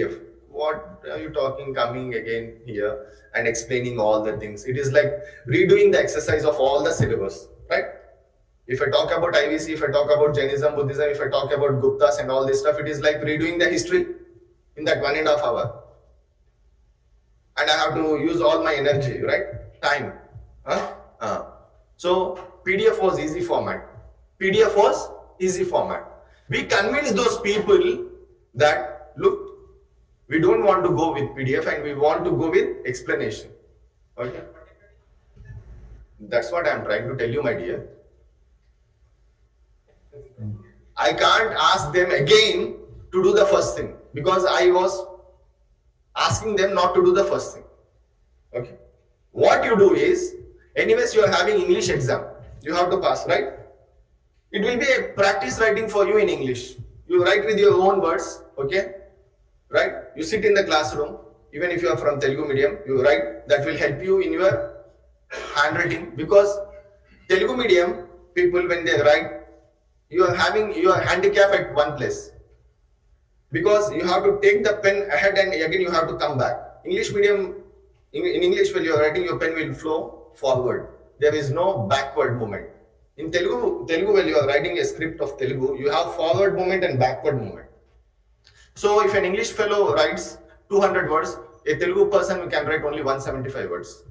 PDF. What are you talking, coming again here and explaining all the things? It is like redoing the exercise of all the syllabus, right? If I talk about IVC, if I talk about Jainism, Buddhism, if I talk about Guptas and all this stuff, it is like redoing the history in that 1.5 hours. And I have to use all my energy, right? Time. So PDF was easy format. PDF was easy format. We convinced those people that, look, we don't want to go with PDF and we want to go with explanation. Okay? That's what I'm trying to tell you, my dear. I can't ask them again to do the first thing because I was asking them not to do the first thing. Okay? What you do is, anyways, you are having English exam. You have to pass, right? It will be a practice writing for you in English. You write with your own words, okay? Right? You sit in the classroom, even if you are from Telugu medium, you write. That will help you in your handwriting, because Telugu medium people, when they write, you are handicapped at one place, because you have to take the pen ahead and again you have to come back. English medium, in English, when you are writing, your pen will flow forward. There is no backward movement. In Telugu, when you are writing a script of Telugu, you have forward movement and backward movement. So if an English fellow writes 200 words, a Telugu person can write only 175 words.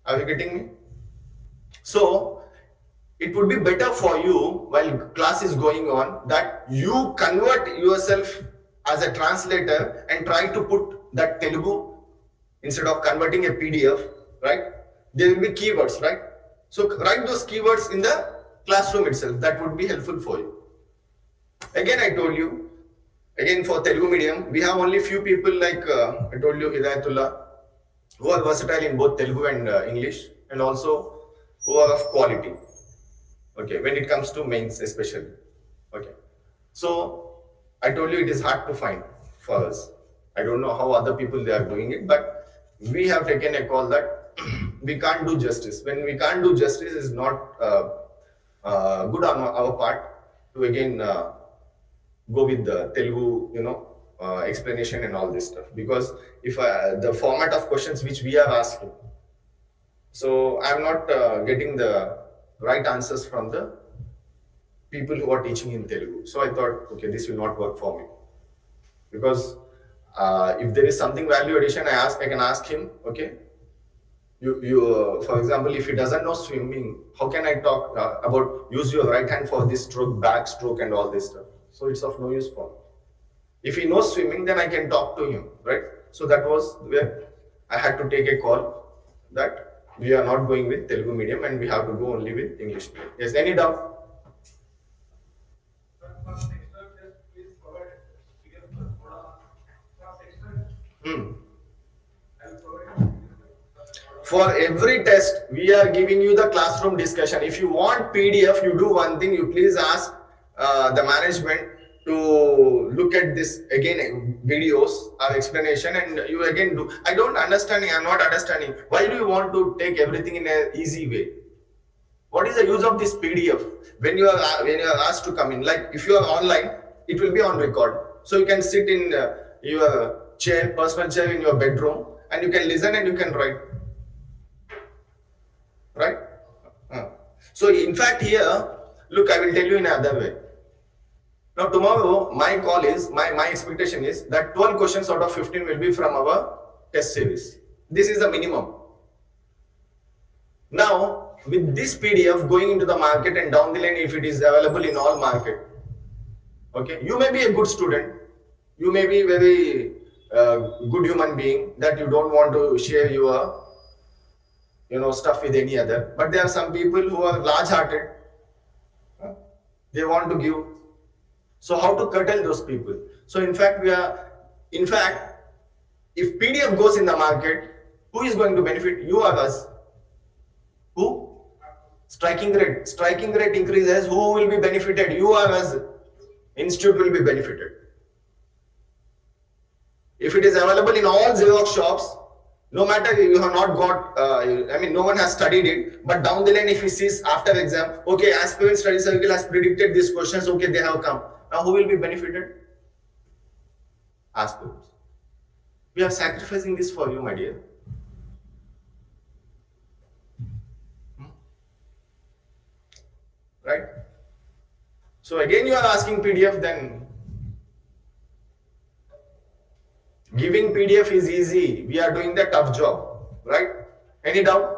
Are you getting me? So it would be better for you, while class is going on, that you convert yourself as a translator and try to put that Telugu instead of converting a PDF, right? There will be keywords, right? So write those keywords in the classroom itself. That would be helpful for you. Again, I told you, again for Telugu medium, we have only few people like I told you, Hidayatullah, who are versatile in both Telugu and English, and also who are of quality. Okay, when it comes to mains especially. Okay, so I told you it is hard to find for us. I don't know how other people they are doing it, but we have taken a call that we can't do justice. When we can't do justice, is not good on our part to again go with the Telugu, explanation and all this stuff. Because if the format of questions which we are asking, so I'm not getting the right answers from the people who are teaching in Telugu. So I thought, okay, this will not work for me, because if there is something value addition, I can ask him, okay, you for example, if he doesn't know swimming, how can I talk about use your right hand for this stroke, back stroke and all this stuff? So it's of no use for me. If he knows swimming, then I can talk to him, right? So that was where I had to take a call that we are not going with Telugu medium and we have to go only with English medium. Yes, any doubt? For every test, we are giving you the classroom discussion. If you want PDF, you do one thing, you please ask the management to look at this again, videos or explanation, and you again do. I'm not understanding. Why do you want to take everything in an easy way? What is the use of this PDF? When you are asked to come in, like if you are online, it will be on record. So you can sit in your chair, personal chair in your bedroom, and you can listen and you can write. Right? So in fact here, look, I will tell you in another way. Now tomorrow, my call is, my expectation is that 12 questions out of 15 will be from our test series. This is the minimum. Now, with this PDF going into the market and down the line, if it is available in all market, okay, you may be a good student, you may be very good human being, that you don't want to share your stuff with any other, but there are some people who are large-hearted, they want to give. So how to curtail those people? So in fact, if PDF goes in the market, who is going to benefit? You or us? Who? Striking rate increases, who will be benefited? You or us? Institute will be benefited. If it is available in all Xerox shops, no matter you have not got, no one has studied it, but down the line if he sees after exam, okay, Aspirant Study Circle has predicted these questions, okay, they have come. Now who will be benefited? aspirants. We are sacrificing this for you, my dear. Right? So again you are asking PDF, then giving PDF is easy. We are doing the tough job. Right? Any doubt?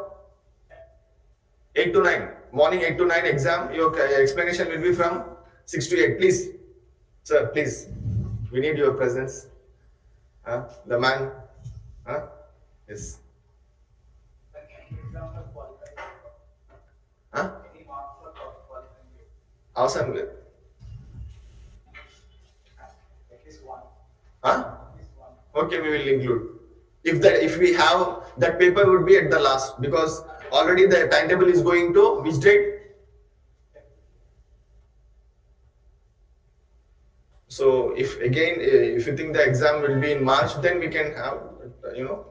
8 to 9. Morning 8 to 9 exam. Your explanation will be from 6 to 8. Please. Sir, please. We need your presence. The man. Yes. Awesome. Okay, we will include. If we have that paper would be at the last, because already the timetable is going to which date? So if you think the exam will be in March, then we can have,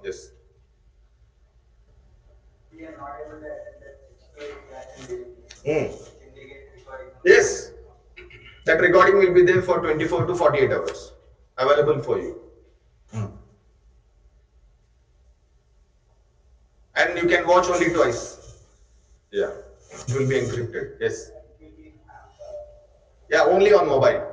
yes. We are not able to attend that. Yes, that recording will be there for 24 to 48 hours, available for you. And you can watch only twice. Yeah, it will be encrypted. Yes. Yeah, only on mobile.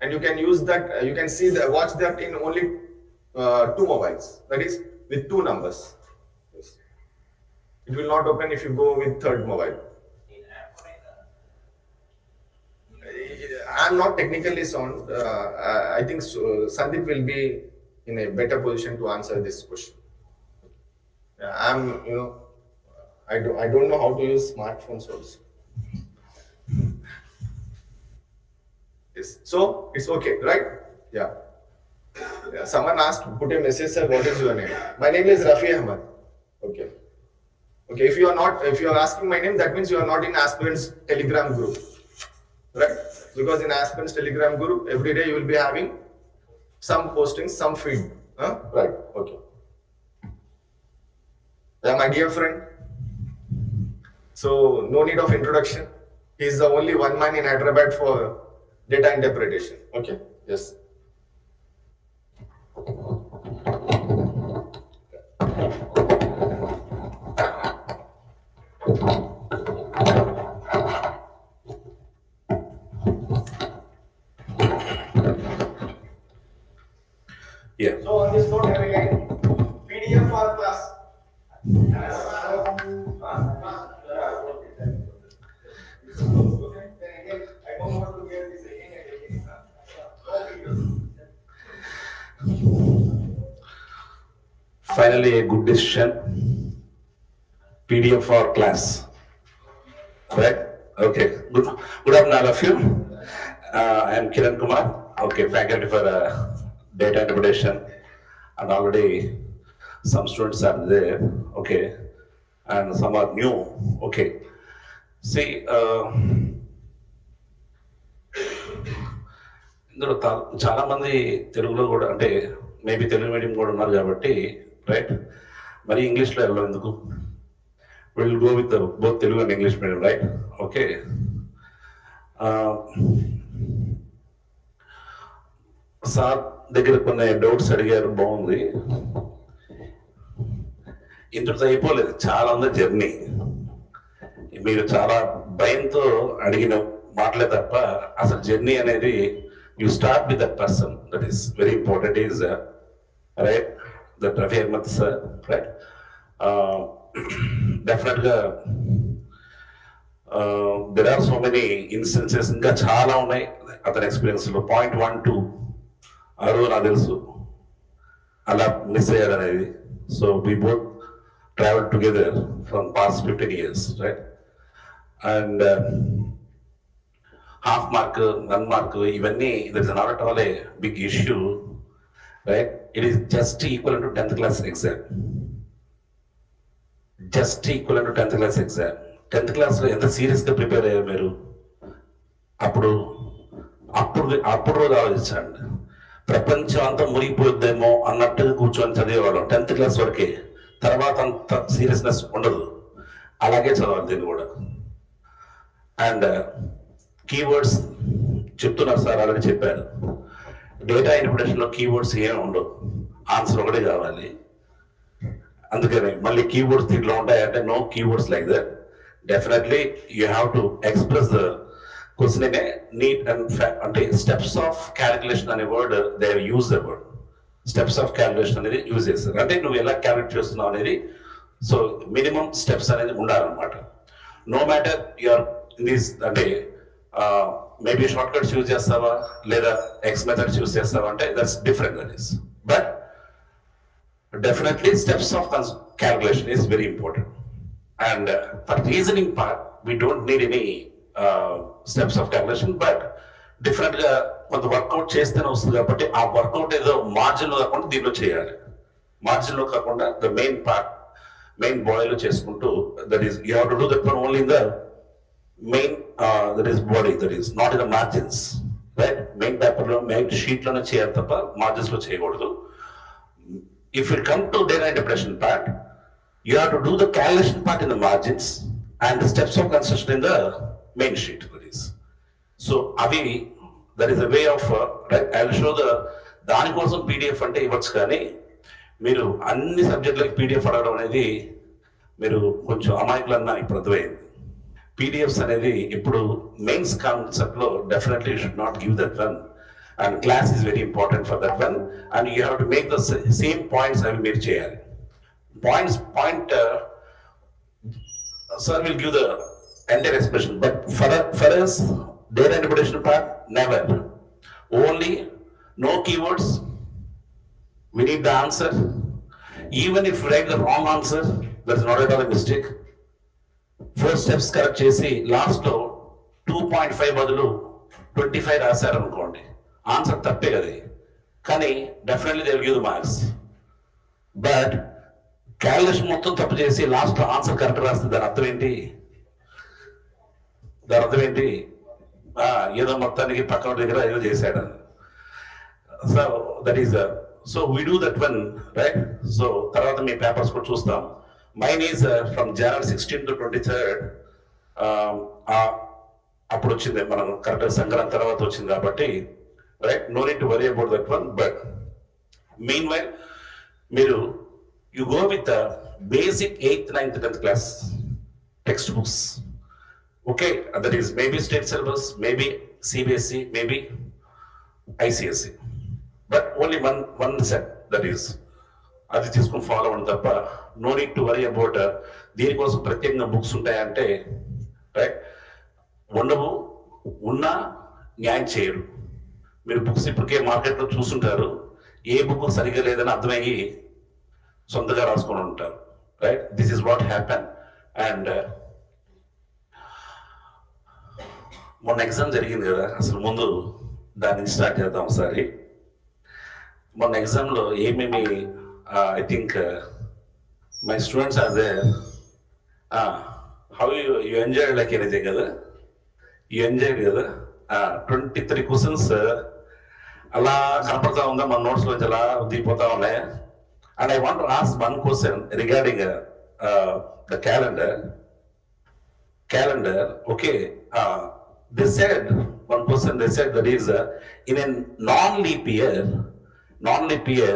And you can use that. You can watch that in only 2 mobiles. That is with 2 numbers. Yes. It will not open if you go with 3rd mobile. I am not technically sound. I think Sandeep will be in a better position to answer this question. I don't know how to use smartphones also. Yes. So it's okay, right? Yeah. Someone asked, put a message, sir, what is your name? My name is Rafi Ahmad. Okay. Okay, if you are asking my name, that means you are not in Aspirants Telegram group. Right? Because in Aspirants Telegram group, every day you will be having some postings, some feed. Right. Okay. Yeah, my dear friend. So no need of introduction. He is the only one man in Hyderabad for data interpretation. Okay. Yes. Yeah. So on this note, have a line. PDF for class. Finally, a good decision. PDF for class. Right? Okay. Good afternoon, all of you. I am Kiran Kumar. Okay, faculty for data interpretation, and already some students are there. Okay, and some are new. Okay. See, ఇందులో చాలా మంది తెలుగులో కూడా, అంటే maybe Telugu medium కూడా ఉన్నారు కాబట్టి, right, మరి ఇంగ్లీష్లో వెళ్ళడం ఎందుకు, will go with both Telugu and English medium, right? Okay. Sir దగ్గర కొన్ని డౌట్స్ అడిగారు, బాగుంది. ఇంతటితో అయిపోలేదు, చాలా ఉంది జర్నీ. మీరు చాలా భయంతో అడిగిన మాటలే తప్ప అసలు జర్నీ అనేది you start with that person. That is very important, is right, that Rafi Ahmad sir, right? Definitely there are so many instances ఇంకా చాలా ఉన్నాయి అతని ఎక్స్పీరియన్స్లో. 0.12 ఆ రోజు నాకు తెలుసు అలా మిస్ అయ్యాడు అనేది. So we both traveled together from past 15 years, right? And half mark, 1 mark, ఇవన్నీ there is not at all a big issue, right? It is just equivalent to 10th class exam. Just equivalent to 10th class exam. 10th class లో ఎంత సీరియస్గా prepare అయ్యారు మీరు? అప్పుడు రోజు ఆలోచించండి. ప్రపంచం అంతా మునిగిపోద్దేమో అన్నట్టుగా కూర్చొని చదివేవాళ్ళం 10th క్లాస్ వరకే. తర్వాత అంత సీరియస్నెస్ ఉండదు. అలాగే చదవాలి దీన్ని కూడా. అండ్ కీవర్డ్స్ చెప్తున్నారు సార్, ఆల్రెడీ చెప్పారు. డేటా ఇంటర్ప్రిటేషన్లో కీవర్డ్స్ ఏమి ఉండవు, ఆన్సర్ ఒకటే కావాలి. అందుకని మళ్ళీ కీవర్డ్స్ దీంట్లో ఉంటాయంటే no keywords like that. Definitely you have to express the question in a neat and అంటే స్టెప్స్ ఆఫ్ క్యాలిక్యులేషన్ అనే word they use the word. Steps of calculation అనేది యూజ్ చేస్తారు, అంటే నువ్వు ఎలా క్యాలిక్యులేట్ చేస్తున్నావు అనేది. సో మినిమం స్టెప్స్ అనేది ఉండాలన్నమాట. నో మ్యాటర్ యూఆర్ దీస్ అంటే మేబీ షార్ట్ కట్స్ యూజ్ చేస్తావా లేదా ఎక్స్ మెథడ్స్ యూజ్ చేస్తావా అంటే that's different. That is but definitely steps of calculation is very important, and for reasoning part we don't need any steps of calculation, but different గా కొంత work out చేస్తేనే వస్తుంది కాబట్టి ఆ వర్కౌట్ ఏదో మార్జిన్ లో కాకుండా దీంట్లో చేయాలి. మార్జిన్ లో కాకుండా ద మెయిన్ పార్ట్ మెయిన్ బాడీలో చేసుకుంటూ that is you have to do that one only in the main that is body, that is not in the margins, right? Main paper లో మెయిన్ షీట్ లోనే చేయాలి తప్ప margins లో చేయకూడదు. If you come to data interpretation part, you have to do the calculation part in the margins and the steps of construction in the main sheet. So, avi, that is a way of, right? I will show the దానికోసం PDF అంటే ఇవ్వచ్చు, కానీ మీరు అన్ని సబ్జెక్టులకి PDF అడగడం అనేది మీరు కొంచెం అమాయకులన్నా ఇప్పుడు అర్థమైంది. పీడిఎఫ్స్ అనేది ఇప్పుడు మెయిన్స్ కాన్సెప్ట్లో definitely you should not give that one. And class is very important for that one, and you have to make the same points అవి మీరు చేయాలి. Point sir will give the entire expression, but for us data interpretation part never, only no keywords, we need the answer. Even if you write the wrong answer, that is not at all a mistake. 4 steps correct చేసి last లో 2.5 బదులు 25 రాశారు అనుకోండి, answer తప్పే కదా, కానీ definitely they will give the marks. But calculation మొత్తం తప్పు చేసి లాస్ట్ ఆన్సర్ కరెక్ట్ రాస్తే దాని అర్థం ఏంటి? ఏదో మొత్తానికి పక్కన దగ్గర ఏదో చేశాడని. So that is so we do that one, right? So తర్వాత మీ పేపర్స్ కూడా చూస్తాం. Mine is from January 16 to 23rd. అప్పుడు వచ్చింది, మనం కరెక్ట్గా సంక్రాంతి తర్వాత వచ్చింది కాబట్టి, right? No need to worry about that one. But meanwhile, you go with the basic 8th, 9th, 10th class textbooks. Okay, that is maybe state syllabus, maybe CBSC, maybe ICSC. But only one set, that is అది తీసుకుని follow అవ్వండి తప్ప no need to worry about దీనికోసం ప్రత్యేకంగా books ఉంటాయంటే, right? ఉండవు, ఉన్నా న్యాయం చేయరు. మీరు బుక్స్ ఇప్పటికే మార్కెట్లో చూసుంటారు, ఏ బుక్ సరిగా లేదని అర్థమయ్యి సొంతగా రాసుకొని ఉంటారు, right? This is what happen. And మొన్న ఎగ్జామ్ జరిగింది కదా, అసలు ముందు దాని నుంచి స్టార్ట్ చేద్దాం ఒకసారి. మొన్న ఎగ్జామ్లో ఏమేమి I think my students are there. How you enjoy like anything కదా, యూ ఎంజాయ్ కదా. 23 క్వశ్చన్స్ అలా కనపడతా ఉందా మన నోట్స్ నుంచి, అలా దిగిపోతా ఉన్నాయి. And I want ask one question regarding the calendar. Okay, they said one person, they said that is in a non-leap year,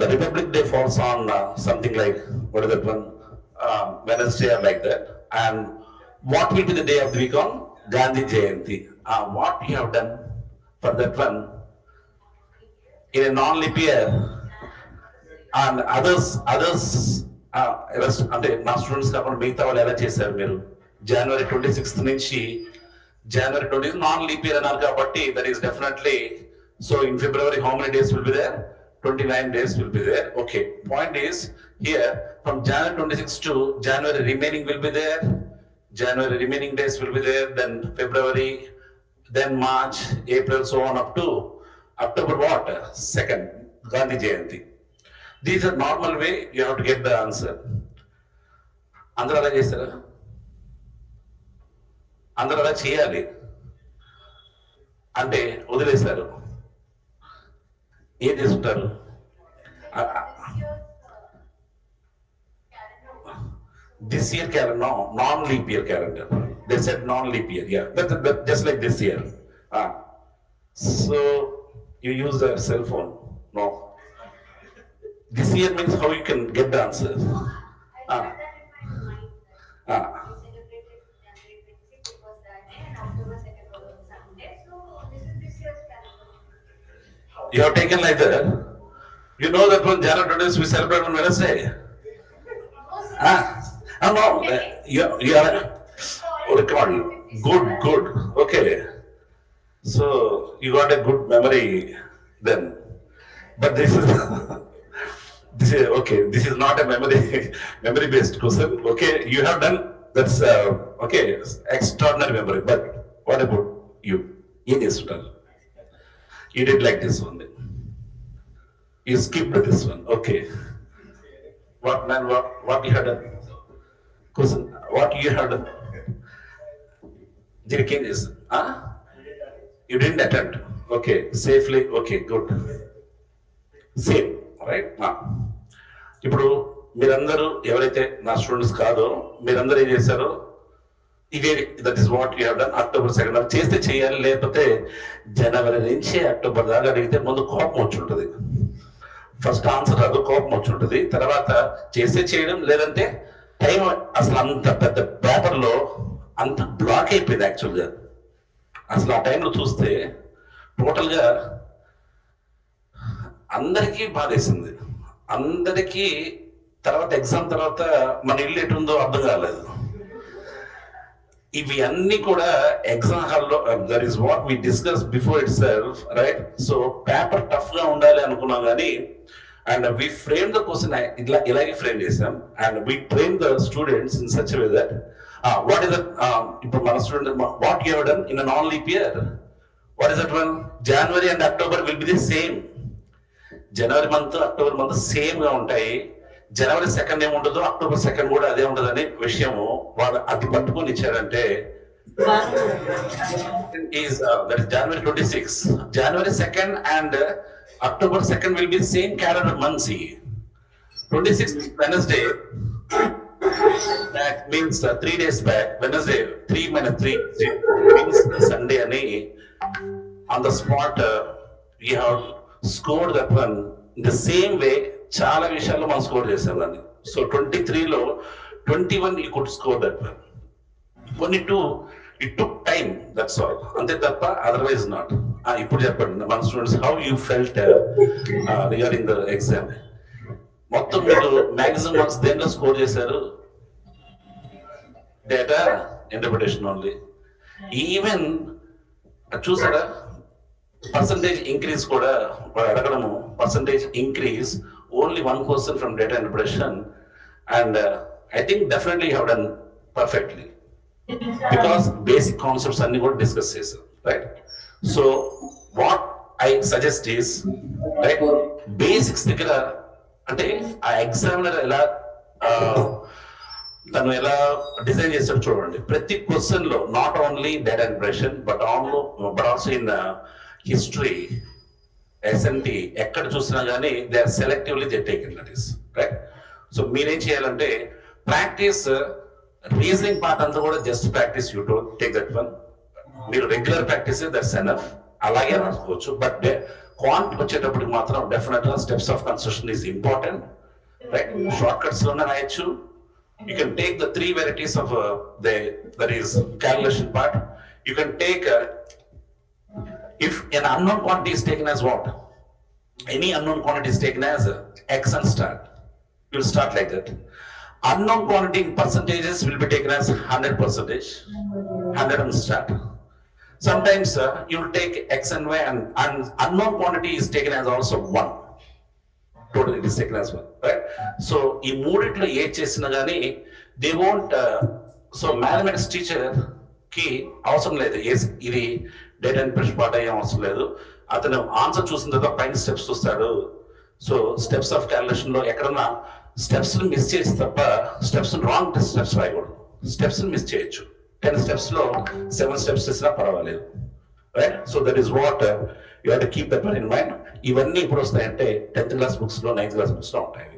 the Republic Day falls on something like, what is that one, Wednesday or like that. And what will be the day of the week on Gandhi Jayanti? What you have done for that one in a non-leap year? And others అంటే నా students కాకుండా మిగతా వాళ్ళు ఎలా చేశారు? మీరు January 26th నుంచి January 20 non leap year అన్నారు కాబట్టి that is definitely. So in February how many days will be there? 29 days will be there. Okay, point is here from January 26 to January remaining will be there. January remaining days will be there. Then February, then March, April, so on up to October what? 2nd, Gandhi Jayanti. These are normal way you have to get the answer. అందరూ అలా చేస్తారా? అందరూ అలా చేయాలి అంటే వదిలేశారు. ఏం చేసుకుంటారు? This year calendar, no, non-leap year calendar. They said non-leap year, yeah. That just like this year. So You use a cell phone. No. This year means how you can get the answers. I Ah, had that in my mind ah. that we celebrated January 26th, it was that day, and October 2nd was on Sunday. So this is this year's calendar. You have taken like that. You know that when January 20th we celebrate on Wednesday. No, sir. Ah, oh, no. You are. Oh, come on. Good. Okay. So you got a good memory then. But this is this is okay. This is not a memory based question. Okay, you have done that's okay extraordinary memory. But what about you? In this one, you did like this one. You skipped this one. Okay. What man? What you had done? Question. What you had done? The king is you didn't attempt. Okay, safely. Okay, good. Same right. ఇప్పుడు మీరందరూ ఎవరైతే నా students కాదో మీరందరూ ఏం చేశారో ఇదే that is what you have done. October 2nd చేస్తే చేయాలి, లేకపోతే జనవరి నుంచి అక్టోబర్ దాకా అడిగితే ముందు కోపం వచ్చి ఉంటుంది. ఫస్ట్ ఆన్సర్ రాదు, కోపం వచ్చి ఉంటుంది. తర్వాత చేస్తే చేయడం, లేదంటే టైం అసలు అంత పెద్ద పేపర్లో అంత బ్లాక్ అయిపోయింది యాక్చువల్గా. అసలు ఆ టైంలో చూస్తే టోటల్గా అందరికీ బాధేసింది. అందరికీ తర్వాత ఎగ్జామ్ తర్వాత మన ఇల్లు ఎటుందో అర్థం కాలేదు. ఇవి అన్ని కూడా ఎగ్జామ్ హాల్లో that is what we discuss before itself right. So paper tough గా ఉండాలి అనుకున్నాం కానీ and we frame the question ఇలాగే ఫ్రేమ్ చేసాం and we train the students in such way that what is that ఇప్పుడు మన student what you have done in a non leap year, what is that one? January and October will be the same. జనవరి month October month same గా ఉంటాయి. January 2nd ఏముండదు, October 2nd కూడా అదే ఉండదు అనే విషయము వాడు అది పట్టుకొని ఇచ్చాడంటే is that is January 26. January 2nd and October 2nd will be same calendar months. 26th Wednesday, that means 3 days back. Wednesday 3 minus 3 means Sunday ani on the spot we have scored that one in the same way. చాలా విషయాల్లో మనం score చేసాం దాన్ని. So 23లో 21 you could score that one. కొన్ని two it took time, that's all, అంతే తప్ప otherwise not. ఇప్పుడు చెప్పండి మన students how you felt regarding the exam. మొత్తం మీరు మ్యాక్సిమం మార్క్స్ దేంట్లో స్కోర్ చేశారు? Data interpretation only. ఈవెన్ చూసారా పర్సంటేజ్ ఇంక్రీజ్ కూడా వాడు అడగడము, percentage increase only 1% from data interpretation and I think definitely you have done perfectly because basic concepts అన్ని కూడా డిస్కస్ చేశాం right. So what I suggest is right basics దగ్గర అంటే ఆ ఎగ్జామినర్ ఎలా తను ఎలా డిజైన్ చేస్తాడు చూడండి. ప్రతి క్వశ్చన్ లో not only data interpretation but also in history, SNT, ఎక్కడ చూసినా కానీ they are selectively they taken that is right. So మీరేం చేయాలంటే ప్రాక్టీస్ రీజనింగ్ పార్ట్ అంతా కూడా just practice, you don't take that one. మీరు రెగ్యులర్ ప్రాక్టీస్ దట్స్ ఎనఫ్, అలాగే రాసుకోవచ్చు. బట్ క్వాంట్ వచ్చేటప్పటికి మాత్రం డెఫినెట్ గా steps of construction is important right. Shortcuts లోనే రాయొచ్చు. You can take the 3 varieties of that is calculation part. You can take if an unknown quantity is taken as what? Any unknown quantity is taken as X and start. You will start like that. Unknown quantity in percentages will be taken as 100%, 100 and start. Sometimes you will take X and Y and unknown quantity is taken as also 1. Totally it is taken as 1, right? So ఈ మూడిట్లో ఏ చేసినా కానీ they won't. So mathematics teacher కి అవసరం లేదు ఇది data interpretation part అయ్యే అవసరం లేదు. అతను ఆన్సర్ చూసిన తర్వాత పైన స్టెప్స్ చూస్తాడు. సో స్టెప్స్ ఆఫ్ క్యాలిక్యులేషన్ లో ఎక్కడన్నా స్టెప్స్ మిస్ చేసి తప్ప స్టెప్స్ రాంగ్ స్టెప్స్ రాయకూడదు. స్టెప్స్ మిస్ చేయొచ్చు. 10 steps లో 7 steps చేసినా పర్వాలేదు right. So that is what you have to keep that one in mind. ఇవన్నీ ఇప్పుడు వస్తాయంటే 10th class books లో 9th class books లో ఉంటాయి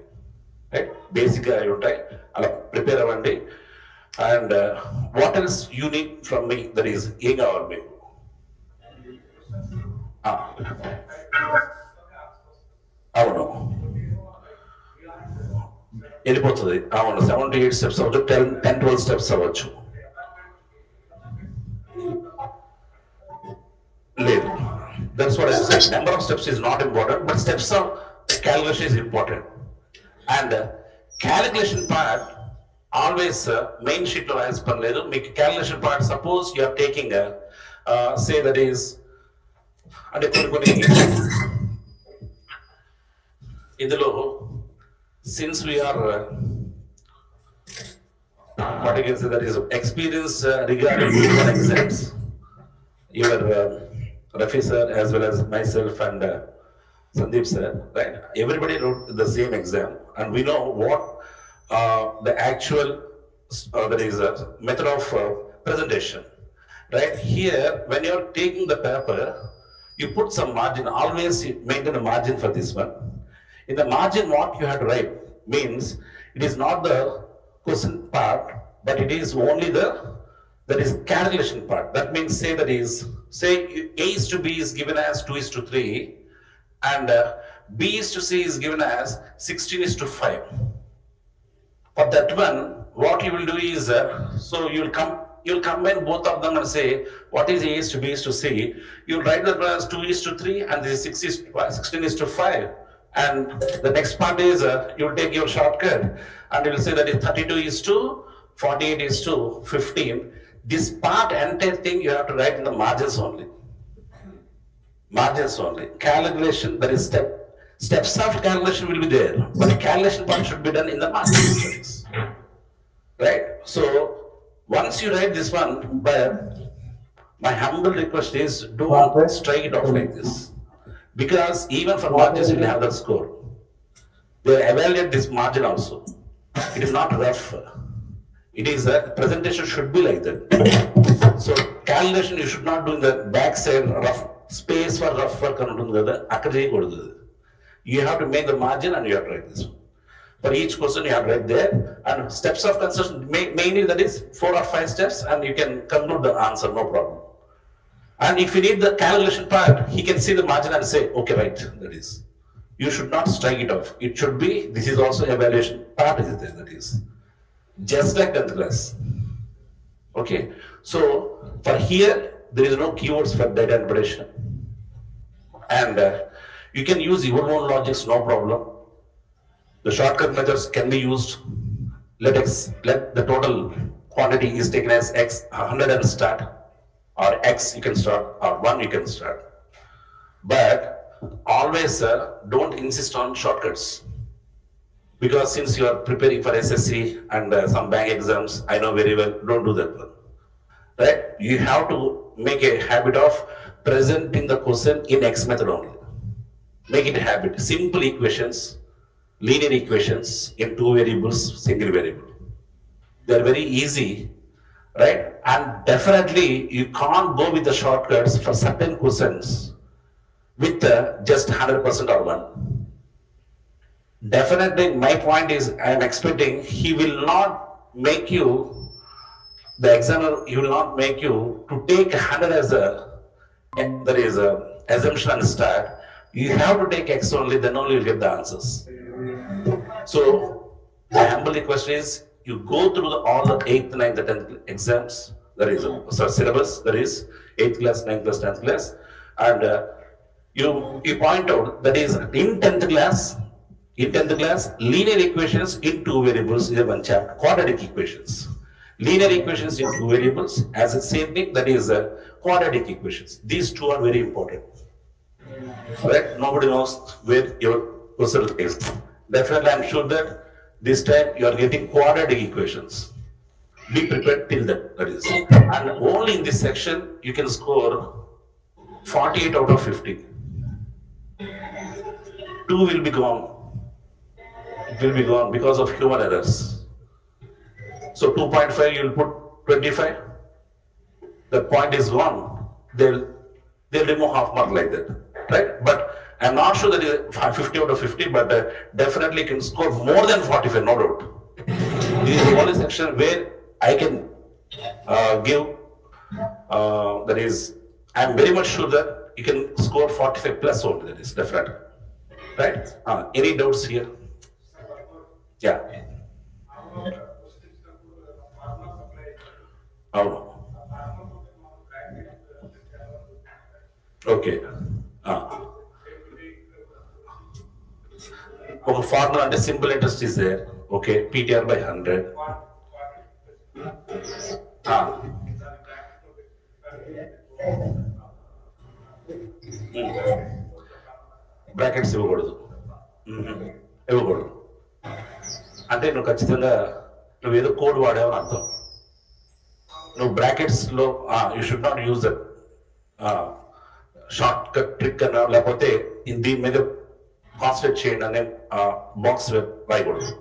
రైట్. బేసిక్ గా అవి ఉంటాయి, అలా ప్రిపేర్ అవ్వండి. And what else you need from me, that is ఏం కావాలి మీకు? అవును వెళ్ళిపోతుంది. అవును 7 to 8 స్టెప్స్ అవ్వచ్చు, 10-12 స్టెప్స్ అవ్వచ్చు. లేదు, that's what I said. Number of steps is not important, but steps of calculation is important. And calculation part always main sheet లో రాయాల్సిన పని లేదు. మీకు calculation part suppose you are taking say that is అంటే కొన్ని ఇందులో since we're what you can say that is experience regarding one exams. Your Rafi sir as well as myself and Sandeep sir, right? Everybody wrote the same exam, and we know what the actual that is method of presentation, right? Here, when you are taking the paper, you put some margin. Always maintain a margin for this one. In the margin, what you have to write means it is not the question part, but it is only the that is calculation part. That means say that is say A is to B is given as 2 is to 3, and B is to C is given as 16 is to 5. For that one, what you will do is so you'll combine both of them and say what is A is to B is to C. You'll write that one as 2 is to 3 and this is 16 is to 5. And the next part is you'll take your shortcut and you will say that is 32 is to 48 is to 15. This part, entire thing you have to write in the margins only. Margins only. Calculation, there is steps of calculation will be there, but the calculation part should be done in the margins. Right? So once you write this one, but my humble request is don't strike it off like this. Because even for margins, you will have that score. They evaluate this margin also. It is not rough. It is a presentation should be like that. So calculation you should not do in the back side rough space for rough work and you have to make the margin and you have to write this. For each question you have to write there, and steps of construction mainly that is 4 or 5 steps, and you can conclude the answer, no problem. And if you need the calculation part, he can see the margin and say, okay, right, that is. You should not strike it off. It should be, this is also evaluation part is there, that is. Just like 10th class. Okay, so for here, there is no keywords for data interpretation. And you can use your own logics, no problem. The shortcut methods can be used. Let the total quantity is taken as X, 100 and start. Or X you can start, or 1 you can start. But always don't insist on shortcuts. Because since you are preparing for SSC and some bank exams, I know very well, don't do that one. Right? You have to make a habit of presenting the question in X method only. Make it a habit. Simple equations, linear equations in 2 variables, single variable. They are very easy. Right? And definitely you can't go with the shortcuts for certain questions with just 100% or 1. Definitely my point is I am expecting he will not make you, the examiner, he will not make you to take 100 as there is a assumption and start. You have to take X only, then only you will get the answers. So my humble request is you go through all the 8th, 9th, 10th exams, there is a syllabus, there is 8th class, 9th class, 10th class, and you point out that is in 10th class, linear equations in 2 variables is one chapter, quadratic equations. Linear equations in 2 variables as the same thing, that is quadratic equations. These 2 are very important. Right? Nobody knows where your result is. Definitely I'm sure that this time you are getting quadratic equations. Be prepared till that is. And only in this section you can score 48 out of 50. 2 will be gone. It will be gone because of human errors. So 2.5 you will put 25. The point is gone. They'll remove half mark like that. Right? But I'm not sure that is 50 out of 50, but definitely can score more than 45, no doubt. This is the only section where I can give, that is, I'm very much sure that you can score 45 plus only, that is definite. Right? Any doubts here? Yeah. అవును. Okay. ఒక formula అంటే simple interest is there. Okay, PTR by 100. Brackets ఇవ్వకూడదు. ఇవ్వకూడదు అంటే నువ్వు ఖచ్చితంగా నువ్వు ఏదో కోడ్ వాడావని అర్థం. నువ్వు బ్రాకెట్స్లో you should not use that shortcut trick అన్నా లేకపోతే దీని మీద కాన్సన్ట్రేట్ చేయండి అనే బాక్స్ రాయకూడదు.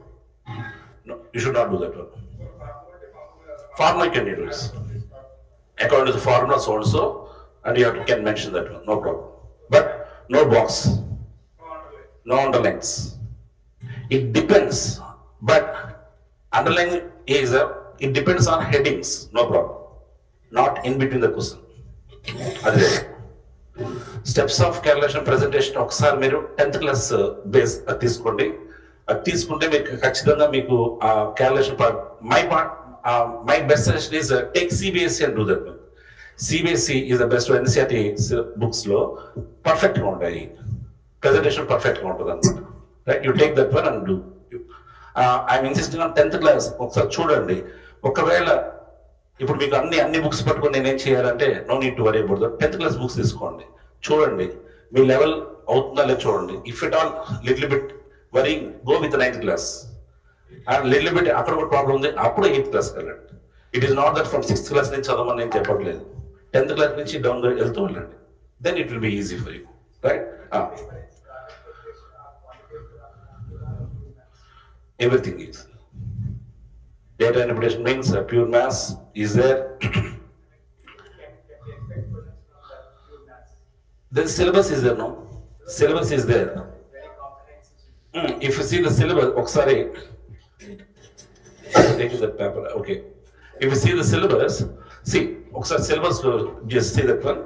You should not do that one. Formula can you use according to the formula so and so, and you have to, can mention that one, no problem. But no box, no underlines. It depends, but underline is it depends on headings, no problem. Not in between the question. అదే steps of calculation presentation ఒకసారి మీరు 10th class base అది తీసుకోండి. అది తీసుకుంటే మీకు ఖచ్చితంగా మీకు calculation my best suggestion is take CBSE and do that one. CBSE is the best NCERT books లో పర్ఫెక్ట్ గా ఉంటాయి, ప్రెజెంటేషన్ పర్ఫెక్ట్ గా ఉంటుంది అనమాట. Right, you take that one and do. I'm insisting on 10th class ఒకసారి చూడండి. ఒకవేళ ఇప్పుడు మీకు అన్ని బుక్స్ పట్టుకొని నేనేం చేయాలంటే no need to worry about that. 10th class books తీసుకోండి, చూడండి మీ లెవెల్ అవుతుందా లేదు చూడండి. If it all little bit worry, go with 9th class. And little bit అక్కడ కూడా ప్రాబ్లం ఉంది, అప్పుడు 8th క్లాస్కి వెళ్ళండి. It is not that from 6th class నుంచి చదవమని నేను చెప్పట్లేదు. 10th క్లాస్ నుంచి డౌన్ వెళ్తూ వెళ్ళండి. Then it will be easy for you. Right, everything is data interpretation means pure maths is there. The syllabus is there, no? Syllabus is there. If you see the syllabus, oksari taking that paper, okay. If you see the syllabus, see, oksari syllabus, just see that one.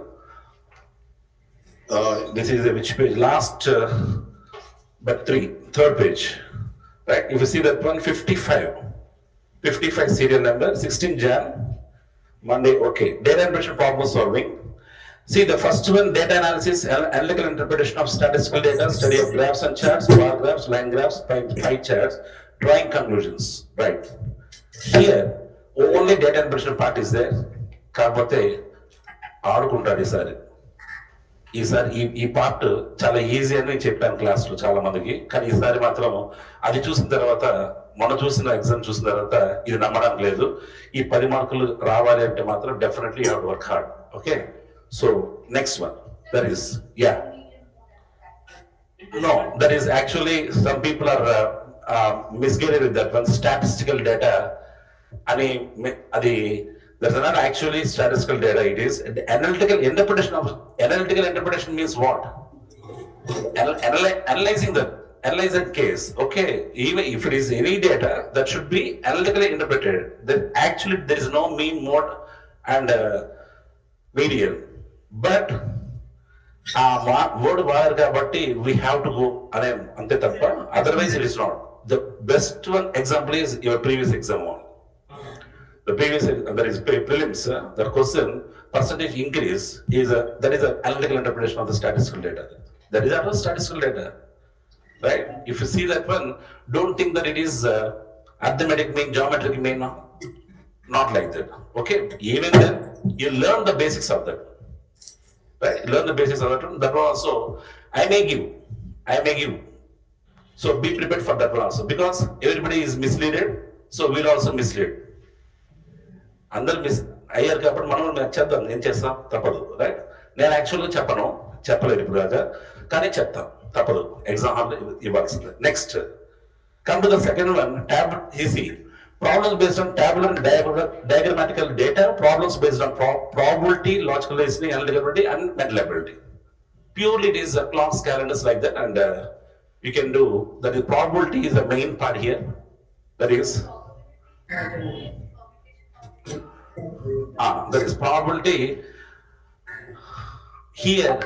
This is which page? Last, but third page, right? If you see that one, 55 serial number, 16 Jan, Monday, okay. Data interpretation problem solving. See the first one, data analysis, analytical interpretation of statistical data, study of graphs and charts, bar graphs, line graphs, pie charts, drawing conclusions, right? Here, only data interpretation part is there. Kapote, ఆడుకుంటాడు ఈసారి ఈ part చాలా easy అని చెప్పాను క్లాస్లో చాలా మందికి. కానీ ఈసారి మాత్రం అది చూసిన తర్వాత, మనం చూసిన ఎగ్జామ్ చూసిన తర్వాత ఇది నమ్మడానికి లేదు. ఈ 10 మార్కులు రావాలి అంటే మాత్రం definitely you have to work hard. Okay, so next one, that is no, that is actually some people are misguided with that one. Statistical data ani adi, that's not actually statistical data. It is analytical interpretation means what? Analyzing that case. Okay, even if it is any data that should be analytically interpreted, then actually there is no mean, mode and median. But word వాడారు కాబట్టి we have to go అనే అంతే తప్ప, otherwise it is not. The best one example is your previous exam one. The previous, that is prelims, the question percentage increase is that is an analytical interpretation of the statistical data. That is our statistical data, right? If you see that one, don't think that it is arithmetic mean, geometric mean, not like that. Okay, even then you learn the basics of that, right? Learn the basics of that one. That one also I may give. So be prepared for that one also, because everybody is misleaded, so we'll also mislead. అందరు miss అయ్యారు కాబట్టి మనం చేద్దాం, ఏం చేస్తాం, తప్పదు. Right, నేను యాక్చువల్గా చెప్పలేదు ఇప్పుడు రాజా, కానీ చెప్తాం, తప్పదు, ఎగ్జామ్ హాల్ ఇవ్వాల్సిందే. Next come to the second one, easy problems based on tabular and diagrammatical data, problems based on probability, logical reasoning, analytical ability and mental ability. Purely it is clocks, calendars like that, and you can do that. Is probability is the main part here. That is that is probability. Here,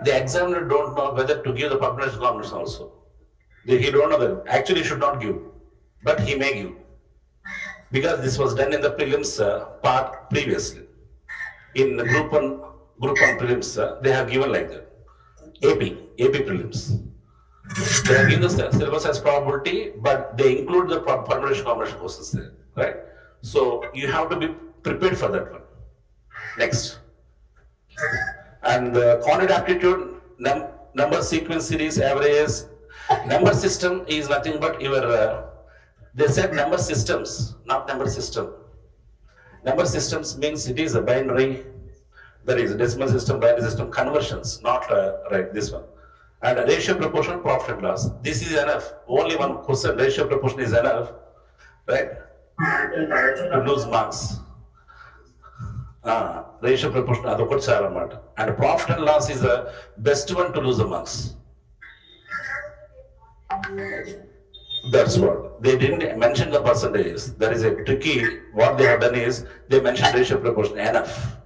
the examiner don't know whether to give the published combination also. He don't know that. Actually, he should not give, but he may give. Because this was done in the prelims part previously. In the group 1 prelims, they have given like that. AP prelims. They have given the syllabus as probability, but they include the permutation combination questions there, right? So you have to be prepared for that one. Next. And quantitative aptitude, number sequence series, averages, number system is nothing but your, they said number systems, not number system. Number systems means it is a binary, that is decimal system, binary system, conversions, not right, this one. And ratio, proportion, profit and loss. This is enough. Only one question, ratio, proportion is enough, right? To lose marks. Ratio, proportion, adokoti chalu annamata. And profit and loss is the best one to lose the marks. That's what. They didn't mention the percentages. That is a tricky, what they have done is, they mentioned ratio, proportion, enough.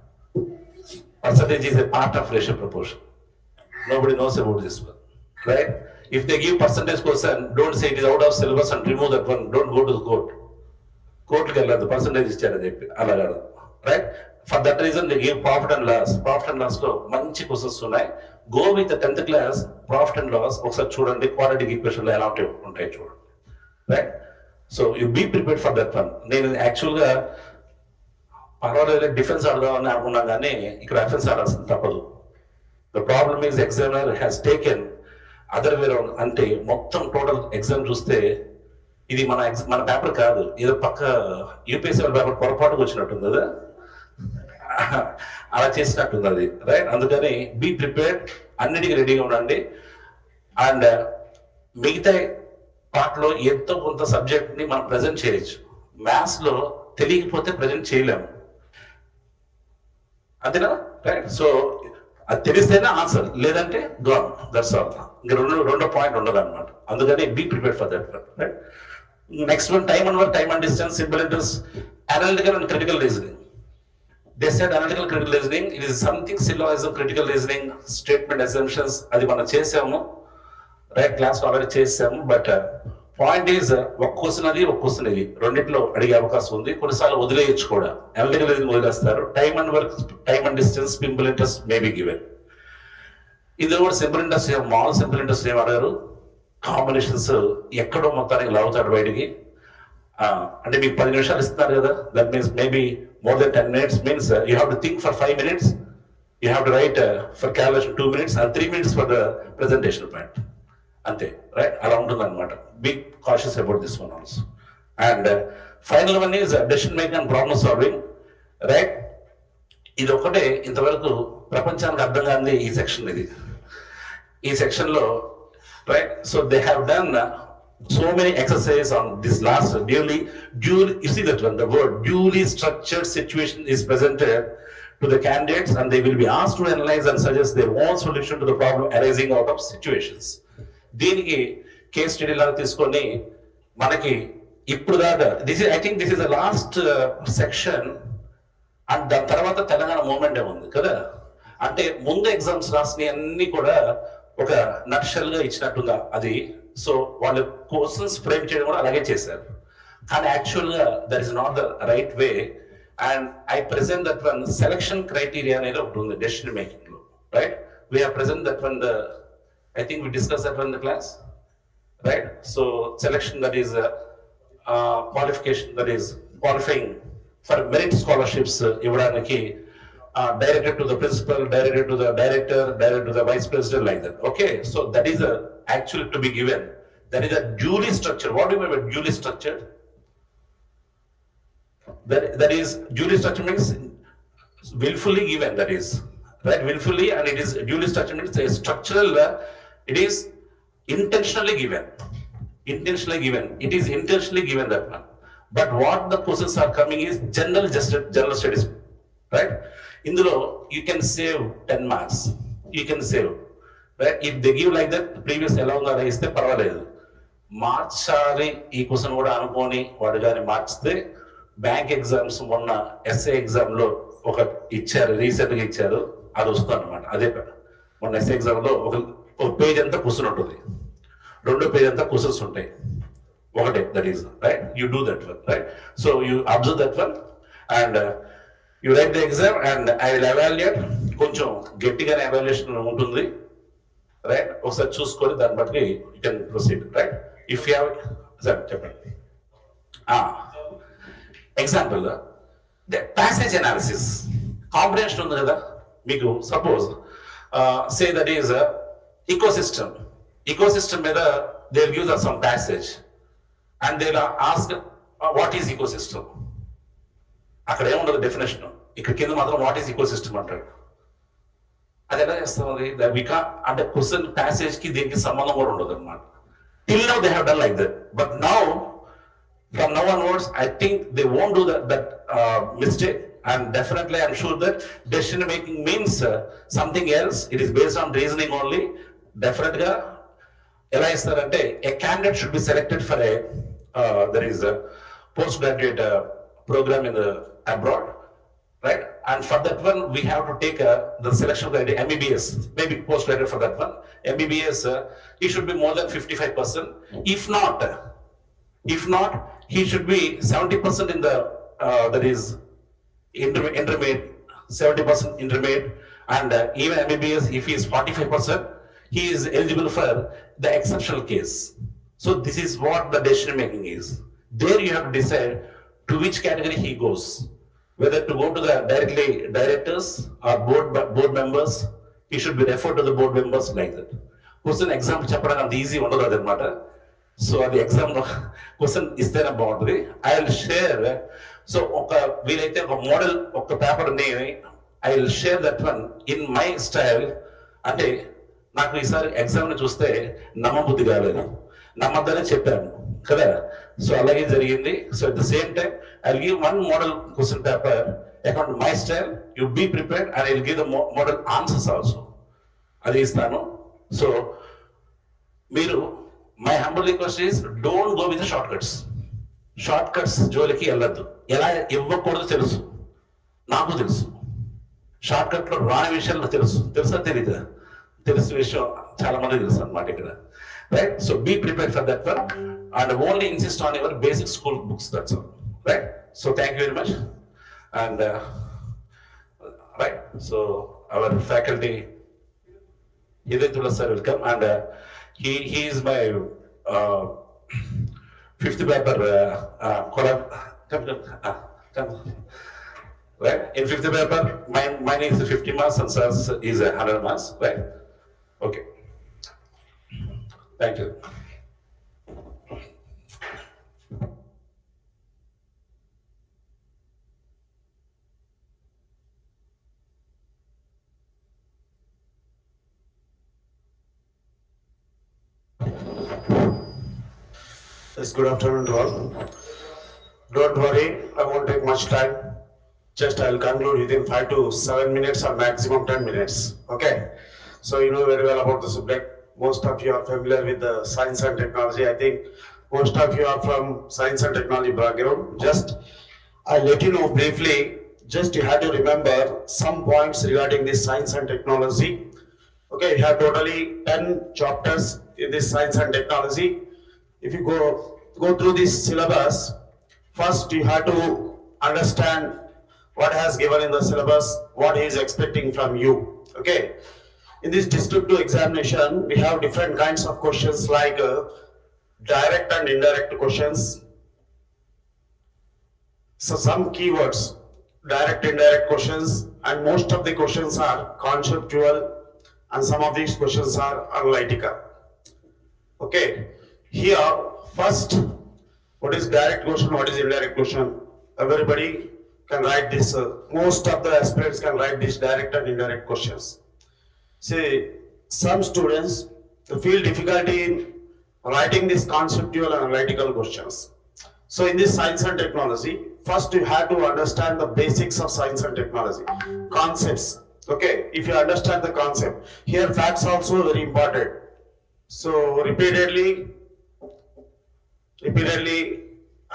Percentage is a part of ratio, proportion. Nobody knows about this one, right? If they give percentage question, don't say it is out of syllabus and remove that one. Don't go to the court. Court ke the percentage is right? For that reason, they give profit and loss. Profit and loss lo manchi questions unnai. Go with the 10th class profit and loss. Oksaరి chudandi quadratic equation lo ela untayi chudandi, right? So you be prepared for that one. Nenu actual ga parallel defense ఆడదామని అనుకున్నా కానీ ఇక్కడ offence ఆడాల్సింది తప్పదు. The problem is examiner has taken other way around. అంటే మొత్తం total exam చూస్తే ఇది మన paper కాదు, ఏదో పక్క యూపీఎస్సీ వాళ్ళ పేపర్ పొరపాటుకు వచ్చినట్టుంది కదా, అలా చేసినట్టుంది అది, రైట్? అందుకని బీ ప్రిపేర్డ్, అన్నిటికీ రెడీగా ఉండండి. అండ్ మిగతా పార్ట్లో ఎంతో కొంత సబ్జెక్ట్ని మనం ప్రజెంట్ చేయొచ్చు. మ్యాథ్స్లో తెలియకపోతే ప్రజెంట్ చేయలేము, అంతేనా, రైట్? సో అది తెలిస్తేనే ఆన్సర్, లేదంటే గాన్, దట్స్ ఆల్. ఇంకా రెండో పాయింట్ ఉండదు అనమాట. అందుకని be prepare for that, right? Next one, time and work, time and distance, simple interest, analytical and critical reasoning. They said analytical critical reasoning, it is something syllogism, critical reasoning, statement assumptions, అది మనం చేసాము, right? Class already చేసాము. But point is ఒక question అది, ఒక question ఇది, రెండింటిలో అడిగే అవకాశం ఉంది. కొన్నిసార్లు వదిలేయచ్చు కూడా. అనలిటికల్ రీజనింగ్ వదిలేస్తారు. Time and work, time and distance, simple interest may be given. ఇందులో కూడా సింపుల్ ఇంట్రెస్ట్, మామూలు సింపుల్ ఇంట్రెస్ట్ ఏం అడగారు, కాంబినేషన్స్ ఎక్కడో మొత్తానికి లాగుతాడు బయటికి. అంటే మీకు 10 నిమిషాలు ఇస్తున్నారు కదా, that means maybe more than 10 minutes means you have to think for 5 minutes, you have to write for calculation 2 minutes and 3 minutes for the presentation point. Ante, right? Ala untundi annamata. Be cautious about this one also. And final one is decision making and problem solving, right? ఇది ఒకటే ఇంతవరకు ప్రపంచానికి అర్థం కాని ఈ section, ఇది ఈ section లో, right? So they have done so many exercises on this last duly, you see that when the word duly structured situation is presented to the candidates and they will be asked to analyze and suggest their own solution to the problem arising out of situations. దీనికి case study లాగా తీసుకొని మనకి ఇప్పుడు దాకా I think this is the last section. And దాని తర్వాత Telangana moment ఉంది కదా, అంటే ముందు ఎగ్జామ్స్ రాసినవి అన్ని కూడా ఒక నక్షల్ గా ఇచ్చినట్టుగా అది. సో వాళ్ళు క్వశ్చన్స్ ఫ్రేమ్ చేయడం కూడా అలాగే చేశారు. కానీ యాక్చువల్గా that is not the right way. And I present that one selection criteria అనేది ఒకటి ఉంది డెసిషన్ మేకింగ్ లో, right? We have present that one the, I think we discuss that one the class, right? So selection, that is qualification, that is qualifying for merit scholarships ఇవ్వడానికి, directed to the principal, directed to the director, directed to the vice president, like that. Okay, so that is actually to be given. That is a duly structured. What do you mean by duly structured? That is duly structured means willfully given. That is right, willfully, and it is duly structured means a structural. It is intentionally given. Intentionally given. It is intentionally given, that one. But what the questions are coming is general studies, right? ఇందులో you can save 10 marks, you can save, right? If they give like that, previous ఎలా ఉందో అలా ఇస్తే పర్వాలేదు. మార్చాలి ఈ question కూడా అనుకోని వాడు కానీ మార్చితే, బ్యాంక్ ఎగ్జామ్స్ మొన్న ఎస్ఏ ఎగ్జామ్ లో ఒక ఇచ్చారు, రీసెంట్ గా ఇచ్చారు, అది వస్తుంది అనమాట. అదే మొన్న ఎస్ఏ ఎగ్జామ్లో ఒక పేజ్ అంతా క్వశ్చన్ ఉంటుంది, రెండో పేజ్ అంతా క్వశ్చన్స్ ఉంటాయి, ఒకటే. That is right, you do that one, right? So you observe that one and you write the exam and I will evaluate. కొంచెం గట్టిగానే ఎవాల్యుయేషన్ ఉంటుంది, రైట్? ఒకసారి చూసుకొని దాన్ని బట్టి you can proceed, right? If you have, sir చెప్పండి. Example passage analysis comprehension ఉంది కదా మీకు. Suppose say that is ecosystem మీద they will give some passage and they will ask what is ecosystem. అక్కడ ఏముండదు డెఫినేషన్, ఇక్కడ కింద మాత్రం వాట్ ఈస్ ఈకోసిస్టమ్ అంటాడు. అది ఎలా చేస్తాం? అది అంటే క్వశ్చన్ ప్యాసేజ్ కి దీనికి సంబంధం కూడా ఉండదు అనమాట. Till now they have done like that, but now from now onwards, I think they won't do that mistake, and definitely I'm sure that decision making means something else. It is based on reasoning only. Definitely, ela istarante a candidate should be selected for a there is a postgraduate program in the abroad, right? And for that one, we have to take the selection criteria MBBS, maybe postgraduate for that one. MBBS, he should be more than 55%. If not, he should be 70% in the that is intermediate, 70% intermediate, and even MBBS, if he is 45%, he is eligible for the exceptional case. So this is what the decision making is. There you have to decide to which category he goes, whether to go to the directors or board members. He should be referred to the board members like that. Question example చెప్పడానికి అంత easy ఉండదు అదనమాట. So అది exam question ఇస్తేనే బాగుంటుంది. I will share. So ఒక వీలైతే ఒక మోడల్ ఒక paper I will share that one in my style. అంటే నాకు ఈసారి ఎగ్జామ్ని చూస్తే నమ్మబుద్ధి కాలేదు, నమ్మద్దనే చెప్పాను కదా. సో అలాగే జరిగింది. So at the same time I will give one model question paper according to my style. You be prepared and I will give the model answers also. అది ఇస్తాను. సో మీరు, my humble request is don't go with shortcuts. Shortcuts జోలికి వెళ్ళద్దు. ఎలా ఇవ్వకూడదు తెలుసు, నాకు తెలుసు. షార్ట్ కట్ లో రాని విషయాలు తెలుసా తెలీదా? తెలిసిన విషయం చాలా మంది తెలుసు అనమాట ఇక్కడ, right? So be prepare for that one and only insist on your basic school books, that's all, right? So thank you very much. And right, so our faculty Hidayatullah sir will come, and he is my fifth paper collab. Right? In fifth paper, mine is 50 marks and sir's is 100 marks, right? Okay. Thank you. Yes, good afternoon to all. Don't worry, I won't take much time. Just I'll conclude within 5 to 7 minutes or maximum 10 minutes. Okay? So you know very well about the subject. Most of you are familiar with the science and technology. I think most of you are from science and technology background. Just I'll let you know briefly. Just you have to remember some points regarding this science and technology. Okay, you have totally 10 chapters in this science and technology. If you go through this syllabus, first you have to understand what has given in the syllabus, what he is expecting from you. Okay, in this descriptive examination we have different kinds of questions like direct and indirect questions. So some keywords, direct, indirect questions, and most of the questions are conceptual and some of these questions are analytical. Okay, here first, what is direct question, what is indirect question? Everybody can write this. Most of the aspirants can write these direct and indirect questions. See, some students feel difficulty in writing these conceptual and analytical questions. So in this science and technology, first you have to understand the basics of science and technology, concepts. Okay, if you understand the concept, here facts also very important. So repeatedly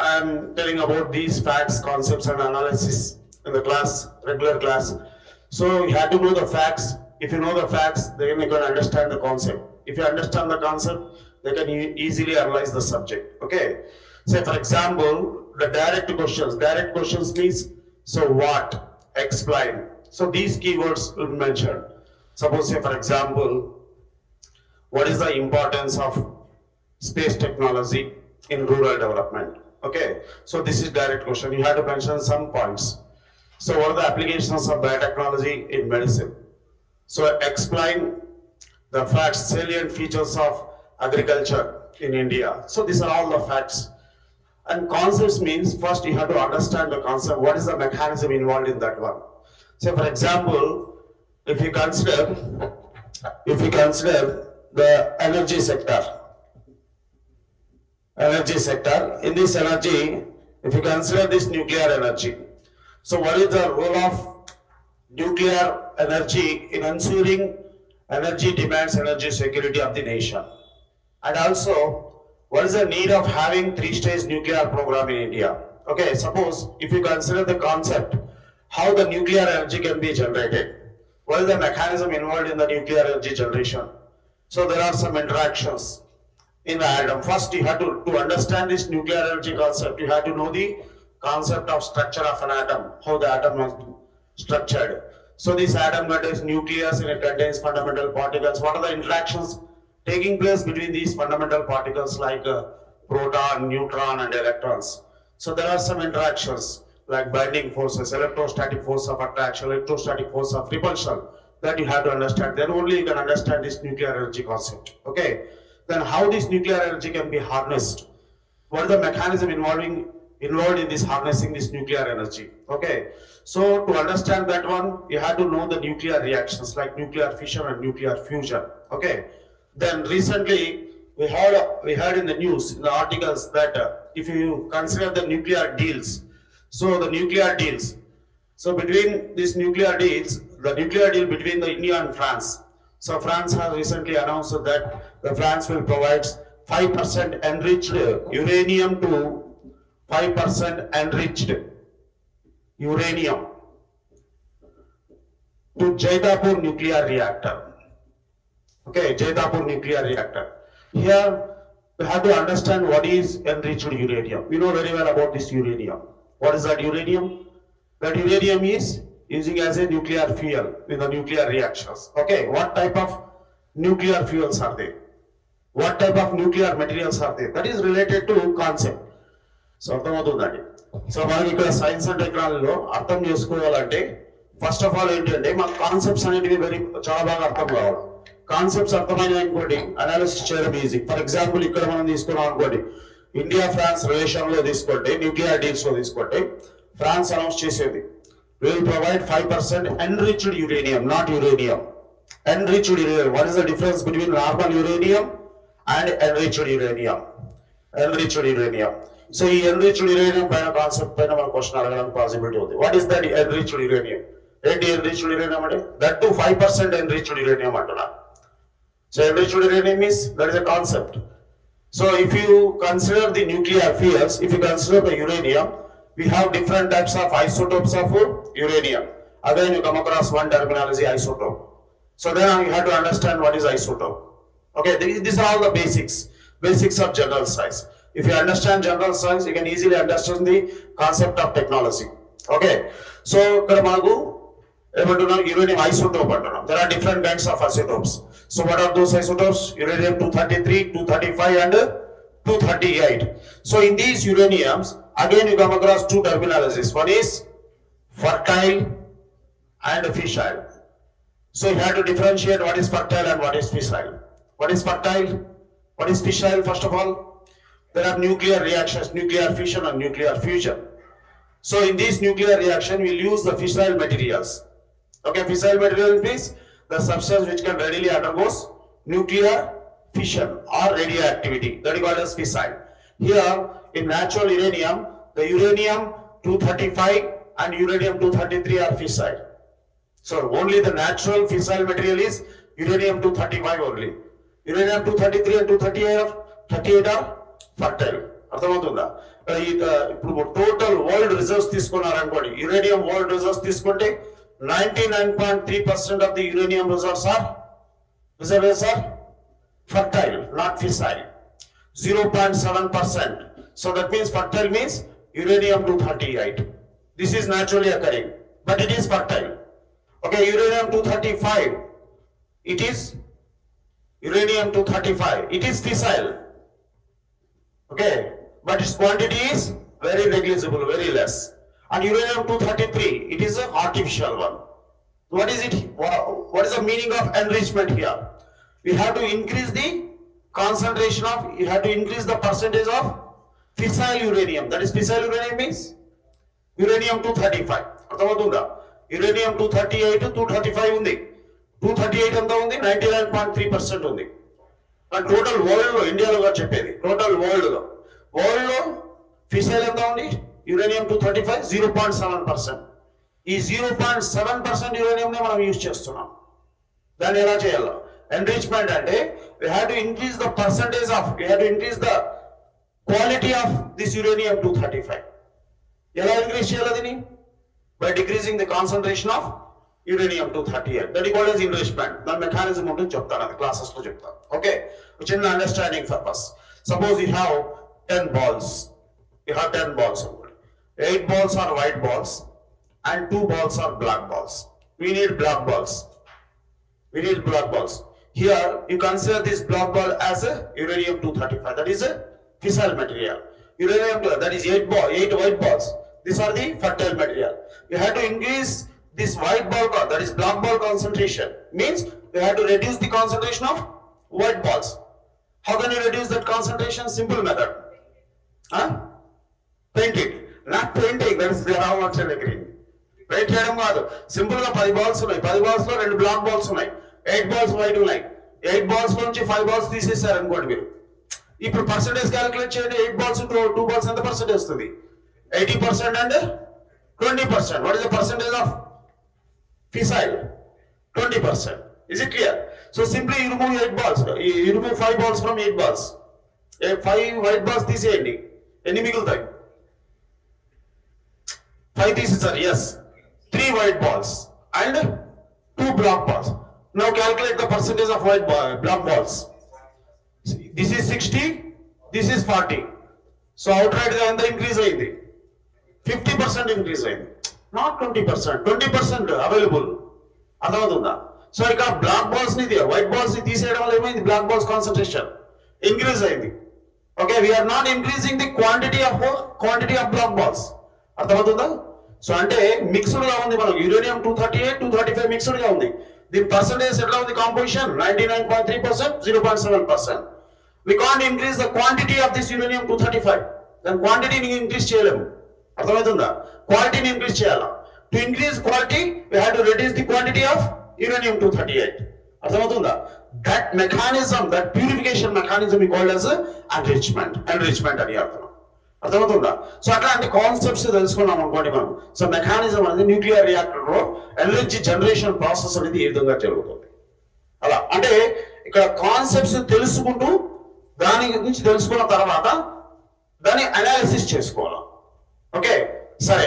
I am telling about these facts, concepts and analysis in the class, regular class. So you have to know the facts. If you know the facts, then you can understand the concept. If you understand the concept, they can easily analyze the subject. Okay. Say for example, the direct questions. Direct questions means so what, explain. So these keywords will be mentioned. Suppose say for example, what is the importance of space technology in rural development? Okay. So this is direct question. You have to mention some points. So what are the applications of biotechnology in medicine? So explain the facts, salient features of agriculture in India. So these are all the facts. And concepts means first you have to understand the concept. What is the mechanism involved in that one? So for example, if you consider the energy sector, in this energy, if you consider this nuclear energy, so what is the role of nuclear energy in ensuring energy demands, energy security of the nation? And also, what is the need of having 3-stage nuclear program in India? Okay, suppose if you consider the concept, how the nuclear energy can be generated, what is the mechanism involved in the nuclear energy generation? So there are some interactions in the atom. First, you have to understand this nuclear energy concept. You have to know the concept of structure of an atom, how the atom is structured. So this atom contains nucleus and it contains fundamental particles. What are the interactions taking place between these fundamental particles like proton, neutron and electrons? So there are some interactions like binding forces, electrostatic force of attraction, electrostatic force of repulsion, that you have to understand. Then only you can understand this nuclear energy concept. Okay. Then how this nuclear energy can be harnessed? What is the mechanism involved in this harnessing this nuclear energy? Okay. So to understand that one, you have to know the nuclear reactions like nuclear fission and nuclear fusion. Okay. Then recently we heard in the news, in the articles, that if you consider the nuclear deals, so between these nuclear deals, the nuclear deal between the India and France. So France has recently announced that the France will provide 5% enriched uranium to 5% enriched uranium to Jaitapur nuclear reactor. Okay, Jaitapur nuclear reactor. Here we have to understand what is enriched uranium. We know very well about this uranium. What is that uranium? That uranium is using as a nuclear fuel in the nuclear reactions. Okay, what type of nuclear fuels are they? What type of nuclear materials are they? That is related to concept. So అర్థమవుతుందండి. So మనకి ఇక్కడ science and టెక్నాలజీలో అర్థం చేసుకోవాలంటే first of all ఏంటంటే మన concepts అనేటివి చాలా బాగా అర్థం కావాలి. కాన్సెప్ట్స్ అర్థమైన అనుకోండి అనాలిసిస్ చేయడం ఈజీ. ఫర్ ఎగ్జాంపుల్ ఇక్కడ మనం తీసుకున్నాం అనుకోండి, ఇండియా ఫ్రాన్స్ రిలేషన్ లో తీసుకుంటే, న్యూక్లియర్ డీల్స్ లో తీసుకుంటే, ఫ్రాన్స్ అనౌన్స్ చేసేది will provide 5% enriched uranium, not uranium. Enriched uranium. What is the difference between normal uranium and enriched uranium? Enriched uranium. So ఈ enriched uranium పైన కాన్సెప్ట్ పైన మన question అడగడానికి పాసిబిలిటీ ఉంది. What is that enriched uranium? ఏంటి enriched uranium అంటే? That to 5% enriched uranium అంటున్నారు. So enriched uranium means that is a concept. So if you consider the nuclear fuels, if you consider the uranium, we have different types of isotopes of uranium. Again, you come across one terminology, isotope. So then you have to understand what is isotope. Okay, these are all the basics of general science. If you understand general science, you can easily understand the concept of technology. Okay, so ikkada manaku emantunnaru uranium isotope antunnaru. There are different kinds of isotopes. So what are those isotopes? Uranium 233, 235 and 238. So in these uraniums, again you come across two terminologies. One is fertile and fissile. So you have to differentiate what is fertile and what is fissile. What is fertile? What is fissile? First of all, there are nuclear reactions, nuclear fission and nuclear fusion. So in this nuclear reaction, we will use the fissile materials. Okay, fissile material means the substance which can readily undergoes nuclear fission or radioactivity. That is called as fissile. Here in natural uranium, the uranium 235 and uranium 233 are fissile. So only the natural fissile material is uranium 235 only. Uranium 233 and 238 are fertile. అర్థమవుతుందా? ఇప్పుడు total world reserves తీసుకున్నారనుకోండి, uranium world reserves తీసుకుంటే 99.3% of the uranium reserves are fertile, not fissile. 0.7%. So that means fertile means uranium-238. This is naturally occurring, but it is fertile. Okay, uranium-235. It is uranium-235. It is fissile. Okay, but its quantity is very negligible, very less. And uranium-233, it is an artificial one. What is it? What is the meaning of enrichment here? We have to increase the concentration of, you have to increase the percentage of fissile uranium. That is fissile uranium means uranium-235. అర్థమవుతుందా? uranium-238, 235 ఉంది. 238 ఎంత ఉంది? 99.3% ఉంది. కానీ total world లో, ఇండియాలో కాదు చెప్పేది, టోటల్ వరల్డ్ లో ఫిసైల్ ఎంత ఉంది? uranium-235 0.7%. ఈ 0.7% యురేనియం నే మనం యూజ్ చేస్తున్నాం. దాన్ని ఎలా చేయాలి? Enrichment అంటే we have to increase the percentage of, we have to increase the quality of this uranium-235. ఎలా ఇంక్రీజ్ చేయాలి దీన్ని? By decreasing the concentration of uranium-238. That is called as enrichment. దాని మెకానిజం ఉంటుంది చెప్తాను, అది క్లాసెస్ లో చెప్తాను. ఓకే, చిన్న understanding purpose. Suppose you have 10 balls. You have 10 balls. 8 balls are white balls and 2 balls are black balls. We need black balls. We need black balls. Here you consider this black ball as a uranium-235. That is a fissile material. Uranium, that is 8 white balls. These are the fertile material. You have to increase this white ball, that is black ball concentration. Means you have to reduce the concentration of white balls. How can you reduce that concentration? Simple method. Paint it. Not painting, that is they are not agreeing. Paint చేయడం కాదు, simple గా 10 balls ఉన్నాయి. 10 balls లో 2 black balls ఉన్నాయి. 8 balls white ఉన్నాయి. 8 balls నుంచి 5 balls తీసేసారు అనుకోండి మీరు. ఇప్పుడు పర్సెంటేజ్ క్యాలిక్యులేట్ చేయండి. 8 బాల్స్ ఇంటూ 2 బాల్స్ ఎంత పర్సెంటేజ్ వస్తుంది? 80% and 20%. What is the percentage of fissile? 20%. Is it clear? So simply you remove 8 balls. You remove 5 balls from 8 balls. 5 white balls తీసేయండి. ఎన్ని మిగులుతాయి? 5 తీసేసారు. Yes. 3 white balls and 2 black balls. Now calculate the percentage of black balls. This is 60, this is 40. So outright గా ఎంత increase అయింది? 50% increase అయింది. Not 20%. 20% available. అర్థమవుతుందా? So ఇక్కడ బ్లాక్ బాల్స్ ని, వైట్ బాల్స్ ని తీసేయడం వల్ల ఏమైంది? బ్లాక్ బాల్స్ కాన్సన్ట్రేషన్ ఇంక్రీజ్ అయింది. Okay, we're not increasing the quantity of black balls. అర్థమవుతుందా? సో అంటే మిక్స్డ్ గా ఉంది మనకు. uranium-238, 235 మిక్స్డ్ గా ఉంది. దీని పర్సెంటేజ్ ఎట్లా ఉంది? Composition 99.3%, 0.7%. We can't increase the quantity of this uranium-235. దాని క్వాంటిటీని ఇంక్రీజ్ చేయలేము. అర్థమవుతుందా? క్వాలిటీని ఇంక్రీజ్ చేయాలా. To increase quality we have to reduce the quantity of uranium-238. అర్థమవుతుందా? That mechanism, that purification mechanism we call as enrichment అని అర్థం. అర్థమవుతుందా? సో అట్లాంటి కాన్సెప్ట్స్ తెలుసుకున్నాం అనుకోండి మనం. సో మెకానిజం అనేది న్యూక్లియర్ రియాక్టర్ లో ఎనర్జీ జనరేషన్ ప్రాసెస్ అనేది ఈ విధంగా జరుగుతుంది. అలా అంటే ఇక్కడ కాన్సెప్ట్స్ తెలుసుకుంటూ దాని గురించి తెలుసుకున్న తర్వాత దాన్ని అనాలిసిస్ చేసుకోవాలి. ఓకే, సరే.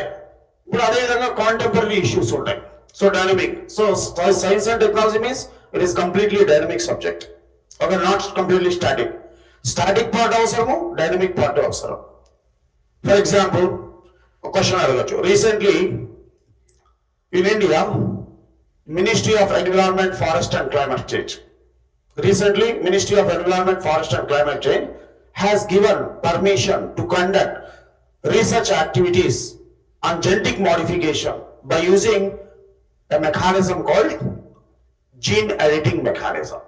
ఇప్పుడు అదే విధంగా కాంటెంపరీ ఇష్యూస్ ఉంటాయి. So dynamic. So science and technology means it is completely dynamic subject. Okay, not completely static. Static part అవసరము, డైనమిక్ పార్ట్ అవసరం. For example, a question అడగచ్చు. Recently, in India, Ministry of Environment, Forest and Climate Change. Recently, Ministry of Environment, Forest and Climate Change has given permission to conduct research activities on genetic modification by using a mechanism called gene editing mechanism.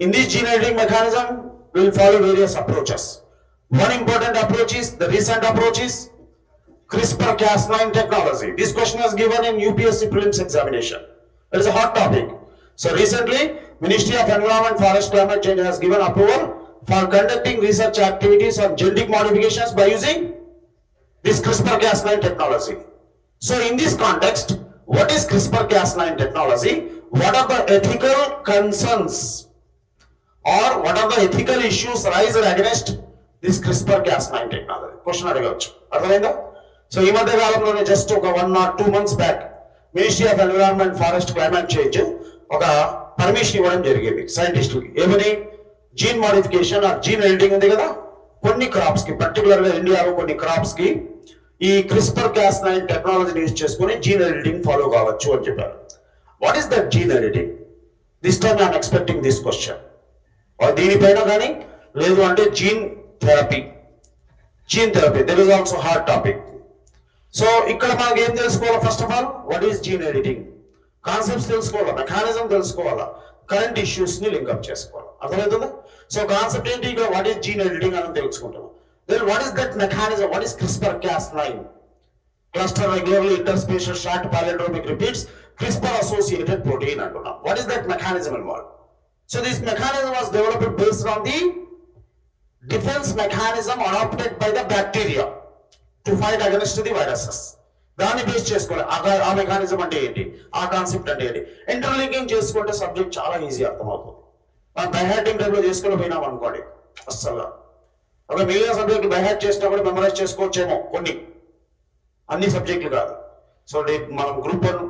In this gene editing mechanism, we will follow various approaches. One important approach is, the recent approach is CRISPR-Cas9 technology. This question was given in UPSC prelims examination. It is a hot topic. So recently, Ministry of Environment, Forest, Climate Change has given approval for conducting research activities on genetic modifications by using this CRISPR-Cas9 technology. So in this context, what is CRISPR-Cas9 technology? What are the ethical concerns or what are the ethical issues raised against this CRISPR-Cas9 technology? Question అడగవచ్చు. అర్థమైందా? So ఈ మధ్య కాలంలోనే just ఒక 1 or 2 months back ministry of environment forest climate change ఒక permission ఇవ్వడం జరిగింది సైంటిస్టులకి. ఏమని? Gene modification or gene editing ఉంది కదా, కొన్ని క్రాప్స్ కి, పర్టికులర్ గా ఇండియాలో కొన్ని క్రాప్స్ కి ఈ క్రిస్పర్ cas9 టెక్నాలజీని యూజ్ చేసుకుని జీన్ ఎడిటింగ్ ఫాలో కావచ్చు అని చెప్పారు. What is that gene editing? This time I'm expecting this question. దీనిపైన కానీ లేదు అంటే gene therapy, there is also hard topic. So ఇక్కడ మనకి ఏం తెలుసుకోవాలి? First of all what is gene editing, concepts తెలుసుకోవాలా, మెకానిజం తెలుసుకోవాలా, కరెంట్ ఇష్యూస్ ని లింక్అప్ చేసుకోవాలి. అర్థమవుతుందా? సో కాన్సెప్ట్ ఏంటి? ఇక్కడ వాట్ ఈస్ జీన్ ఎడిటింగ్ అని తెలుసుకుంటాం. Then what is that mechanism? What is CRISPR-Cas9? Cluster regularly interspecies short palindromic repeats CRISPR associated protein antunna. What is that mechanism involved? So this mechanism was developed based on the defense mechanism adopted by the bacteria to fight against the viruses. దాన్ని base చేసుకోవాలి. ఆ mechanism అంటే ఏంటి, ఆ concept అంటే ఏంటి, interlinking చేసుకుంటే subject చాలా ఈజీ అర్థమవుతుంది. మనం బైహార్టింగ్ టైంలో చేసుకుని పోయినాం అనుకోండి అస్సలు. ఒక మిగిలిన సబ్జెక్టులు బైహార్ట్ చేసినా కూడా మెమరైజ్ చేసుకోవచ్చేమో కొన్ని, అన్ని సబ్జెక్టులు కాదు. సో మనం గ్రూప్ 1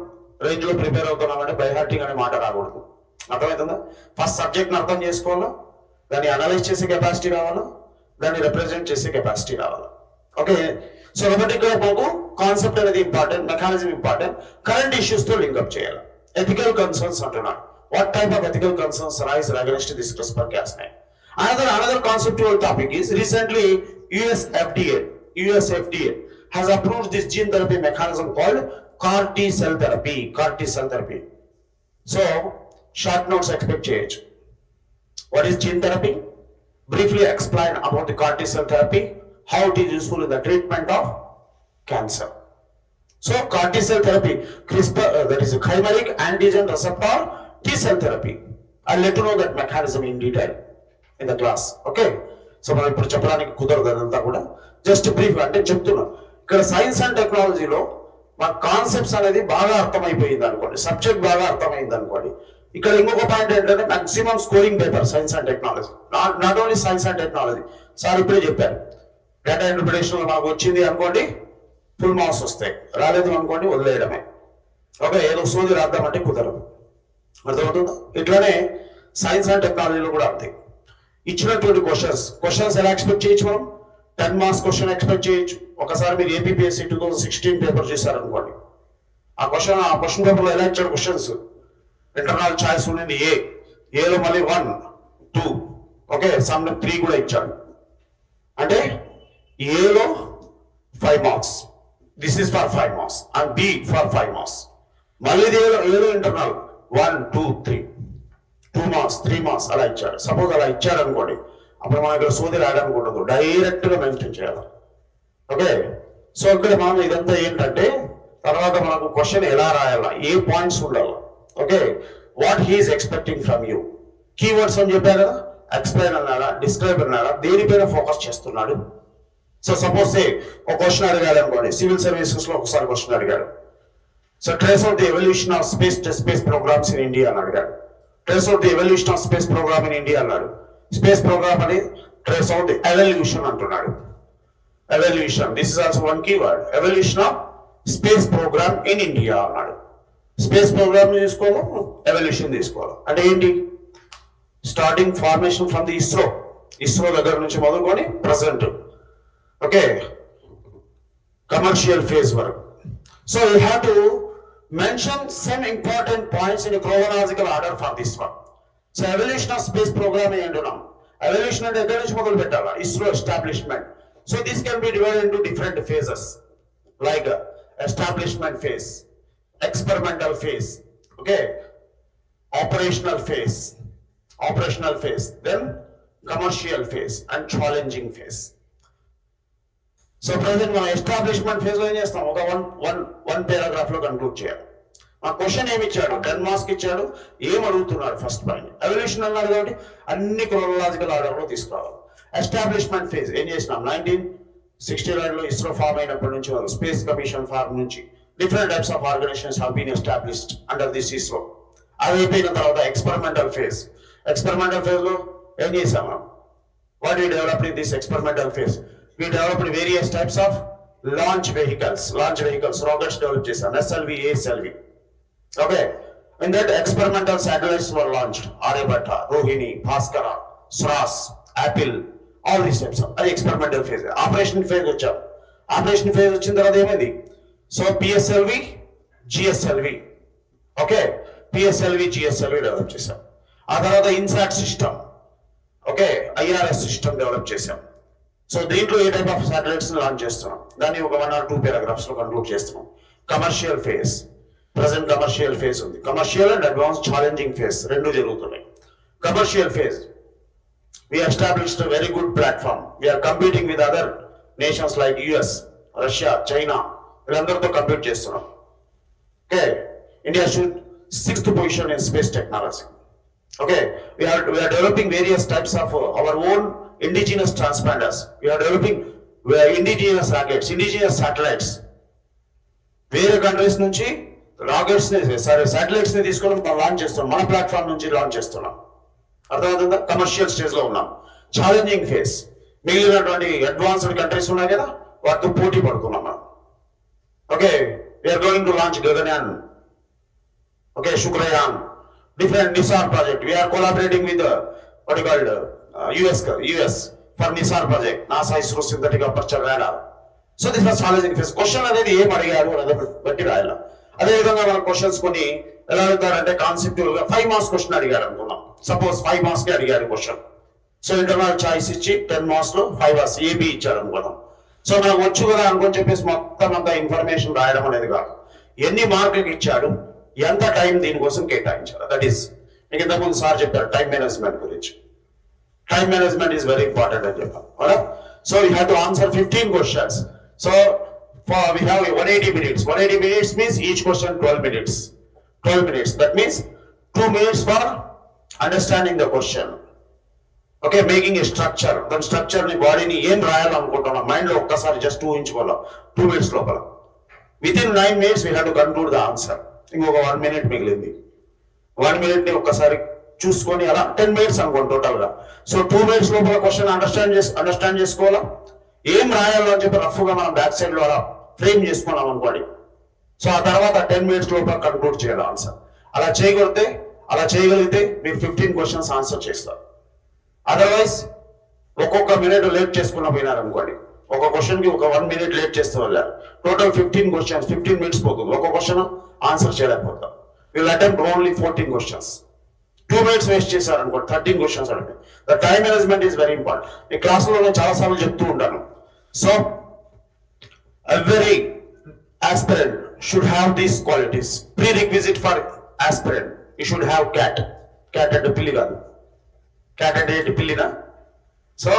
రేంజ్ లో ప్రిపేర్ అవుతున్నామంటే బైహార్టింగ్ అనే మాట రాకూడదు. అర్థమవుతుందా? ఫస్ట్ సబ్జెక్ట్ని అర్థం చేసుకోవాలా, దాన్ని అనలైజ్ చేసే కెపాసిటీ రావాలా, దాన్ని రిప్రజెంట్ చేసే కెపాసిటీ రావాలా. ఓకే, సో కాబట్టి ఇక్కడ మాకు కాన్సెప్ట్ అనేది important, mechanism important, current issues తో లింక్అప్ చేయాలి. ఎథికల్ కన్సర్న్స్ అంటున్నాడు. What type of ethical concerns raise against this CRISPR-Cas9? Another conceptual topic is recently US FDA has approved this gene therapy mechanism called CAR T cell therapy. So short notes expect change. What is gene therapy? Briefly explain about the CAR T cell therapy, how it is useful in the treatment of cancer. So CAR T cell therapy, CRISPR, that is a chimeric antigen receptor T cell therapy. I'll let you know that mechanism in detail in the class. Okay, so మనం ఇప్పుడు చెప్పడానికి కుదరదు అదంతా కూడా, just brief అంటే చెప్తున్నా. ఇక్కడ science and టెక్నాలజీలో మా కాన్సెప్ట్స్ అనేది బాగా అర్థమైపోయింది అనుకోండి, సబ్జెక్ట్ బాగా అర్థమైంది అనుకోండి. ఇక్కడ ఇంకొక పాయింట్ ఏంటంటే maximum scoring paper science and technology, not only science and technology. Sir ఇప్పుడే చెప్పారు, డేటా ఇంటర్ప్రిటేషన్ నాకు వచ్చింది అనుకోండి ఫుల్ మార్క్స్ వస్తాయి, రాలేదు అనుకోండి వదిలేయడమే. ఓకే, ఏదో సోది రాద్దామంటే కుదరదు. అర్థమవుతుందా? ఇట్లానే సైన్స్ అండ్ టెక్నాలజీలో కూడా అంతే. ఇచ్చినటువంటి క్వశ్చన్స్ ఎలా ఎక్స్పెక్ట్ చేయొచ్చు? మనం 10 మార్క్స్ క్వశ్చన్ ఎక్స్పెక్ట్ చేయొచ్చు. ఒకసారి మీరు APPSC 2016 పేపర్ చూసారనుకోండి, ఆ క్వశ్చన్ పేపర్లో ఎలా ఇచ్చాడు క్వశ్చన్స్? ఇంటర్నల్ చాయిస్ ఉండింది ఏలో మళ్ళీ 1, 2, ఓకే, సమ్ 3 కూడా ఇచ్చాడు. అంటే ఏలో 5 marks, this is for 5 marks, and B for 5 marks. మళ్ళీ ఏలో ఇంటర్నల్ 1, 2, 3, 2 మార్క్స్, 3 మార్క్స్ అలా ఇచ్చాడు. సపోజ్ అలా ఇచ్చాడు అనుకోండి, అప్పుడు మనం ఇక్కడ సోది రాయడానికి ఉండదు, డైరెక్ట్ గా మెన్షన్ చేయాలి. ఓకే, సో ఇక్కడ మనం ఇదంతా ఏంటంటే తర్వాత మనకు క్వశ్చన్ ఎలా రాయాలా, ఏ పాయింట్స్ ఉండాలి. Okay, what he is expecting from you, keywords అని చెప్పారు కదా, ఎక్స్ప్లెయిన్ అన్నాడా, డిస్క్రైబ్ అన్నాడా, దేనిపైన ఫోకస్ చేస్తున్నాడు. సో సపోజ్ ఒక క్వశ్చన్ అడిగాడు అనుకోండి, సివిల్ సర్వీసెస్ లో ఒకసారి క్వశ్చన్ అడిగాడు. So trace out the evolution of space programs in India అని అడిగాడు. Trace out the evolution of space program in India అన్నాడు. స్పేస్ ప్రోగ్రామ్ అని ట్రేస్ అవుట్ ది ఎవల్యూషన్ అంటున్నాడు. Evolution, this is also one keyword. Evolution of space program in India అన్నాడు. Space program తీసుకోవాలి, evolution తీసుకోవాలి. అంటే ఏంటి? Starting formation from the ISRO దగ్గర నుంచి మొదలుకొని ప్రజెంట్, ఓకే, కమర్షియల్ ఫేజ్ వరకు. So you have to mention some important points in a chronological order for this one. So evolution of space program ఏంటున్నాం, evolution అంటే ఎక్కడి నుంచి మొదలు పెట్టాలా? ISRO establishment. So this can be divided into different phases like establishment phase, experimental phase, okay, operational phase, then commercial phase and challenging phase. సో present మనం establishment phase లో ఏం చేస్తాం, ఒక వన్ పారాగ్రాఫ్ లో కన్క్లూడ్ చేయాలి. ఆ క్వశ్చన్ ఏమి ఇచ్చాడు, 10 మార్క్స్ ఇచ్చాడు, ఏం అడుగుతున్నాడు, ఫస్ట్ పాయింట్ ఎవల్యూషన్ అన్నాడు కాబట్టి అన్ని క్రోనలాజికల్ ఆర్డర్ లో తీసుకురావాలి. ఎస్టాబ్లిష్మెంట్ ఫేజ్ ఏం చేసినాం, 1969 లో ఇస్రో ఫార్మ్ అయినప్పటి నుంచి స్పేస్ కమిషన్ ఫార్మ్ నుంచి different types of organizations have been established under this ISRO. అది అయిపోయిన తర్వాత ఎక్స్పెరిమెంటల్ ఫేజ్ లో ఏం చేసాం మనం, what we developed in this experimental phase? We developed various types of launch vehicles, rockets develop చేసాం, SLV, ASLV, Okay, in that experimental satellites were launched. Aryabhatta, Rohini, Bhaskara, SRAS, Apple, all these types of అది experimental phase. Operation phase వచ్చాం. Operation phase వచ్చిన తర్వాత ఏమైంది? So PSLV, GSLV. Okay, PSLV GSLV develop చేశాం. ఆ తర్వాత INSAT system, okay, IRS system develop చేశాం. So దీంట్లో ఏ టైప్ ఆఫ్ శాటిలైట్స్ లాంచ్ చేస్తున్నాం, దాన్ని ఒక 1 or 2 పారాగ్రాఫ్స్ లో కంక్లూడ్ చేస్తున్నాం. Commercial phase, present commercial phase ఉంది. Commercial and advance challenging phase రెండు జరుగుతున్నాయి. Commercial phase, we established a very good platform. We are competing with other nations like US, Russia, China. వీళ్ళందరితో compete చేస్తున్నాం. Okay, India should 6th position in space technology. Okay, we are developing various types of our own indigenous transponders. We are developing indigenous rockets, indigenous satellites. వేరే countries నుంచి rockets ని satellites ని తీసుకొని మనం launch చేస్తున్నాం, మన platform నుంచి launch చేస్తున్నాం. అర్థమవుతుందా? కమర్షియల్ స్టేజ్ లో ఉన్నాం. ఛాలెంజింగ్ ఫేజ్, మిగిలినటువంటి అడ్వాన్స్డ్ కంట్రీస్ ఉన్నాయి కదా, వాటితో పోటీ పడుతున్నాం మనం. Okay, we're going to launch Gaganyaan, okay, Shukrayaan, different NISAR project. We are collaborating with what you called US for NISAR project, NASA ISRO synthetic aperture radar. So this was challenging phase. Question అనేది ఏం అడిగారు అనేది బట్టి రాయాల. అదే విధంగా మన questions కొన్ని ఎలా అడుగుతారంటే కాన్సెప్చువల్ గా 5 మార్క్స్ క్వశ్చన్ అడిగారు అనుకున్నాం. సపోజ్ 5 మార్క్స్ కి అడిగారు క్వశ్చన్. సో ఇంటర్నల్ చాయిస్ ఇచ్చి 10 మార్క్స్ లో 5 మార్క్స్ ఏబి ఇచ్చారు అనుకున్నాం. సో మనకు వచ్చు కదా అనుకొని చెప్పేసి మొత్తం అంతా ఇన్ఫర్మేషన్ రాయడం అనేది కాదు. ఎన్ని మార్కులకు ఇచ్చాడు, ఎంత టైం దీనికోసం కేటాయించాలి, దట్ ఈస్ మీకు ఇంతకుముందు సార్ చెప్పారు టైం మేనేజ్మెంట్ గురించి. Time management is very important అని చెప్పారు కదా. So you have to answer 15 questions. So we have 180 minutes. 180 minutes means each question 12 minutes. 12 minutes. That means 2 minutes for understanding the question. Okay, making a structure. Then structure ని బాడీని ఏం రాయాలనుకుంటున్నాం mind లో ఒక్కసారి just ఊహించుకోవాలి 2 minutes లోపల. Within 9 minutes we have to conclude the answer. ఇంకొక 1 minute మిగిలింది. 1 minute ని ఒక్కసారి చూసుకొని అలా 10 minutes అనుకోండి టోటల్ గా. సో 2 minutes లోపల క్వశ్చన్ అండర్స్టాండ్ చేసుకోవాలా, ఏం రాయాలో అని చెప్పి రఫ్ గా మనం బ్యాక్ సైడ్ లో అలా ఫ్రేమ్ చేసుకున్నాం అనుకోండి. సో ఆ తర్వాత 10 minutes లోపల కంక్లూడ్ చేయాలి ఆన్సర్. అలా చేయగలిగితే మీరు 15 క్వశ్చన్స్ ఆన్సర్ చేస్తారు. అదర్వైజ్ ఒక్కొక్క మినిట్ లేట్ చేసుకున్న పోయినారు అనుకోండి, ఒక క్వశ్చన్ కి ఒక 1 minute లేట్ చేస్తూ వెళ్ళారు, టోటల్ 15 క్వశ్చన్స్ 15 minutes పోతుంది. ఒక క్వశ్చన్ ఆన్సర్ చేయలేకపోతాం. వీళ్ళు attempt only 14 questions. 2 minutes waste చేశారు అనుకోండి, 13 క్వశ్చన్స్ అడిగి. The time management is very important. ఈ క్లాసులో నేను చాలా సార్లు చెప్తూ ఉంటాను. So every aspirant should have these qualities. Prerequisite for aspirant, you should have cat అంటే పిల్లి కాదు, cat అంటే పిల్లినా. సో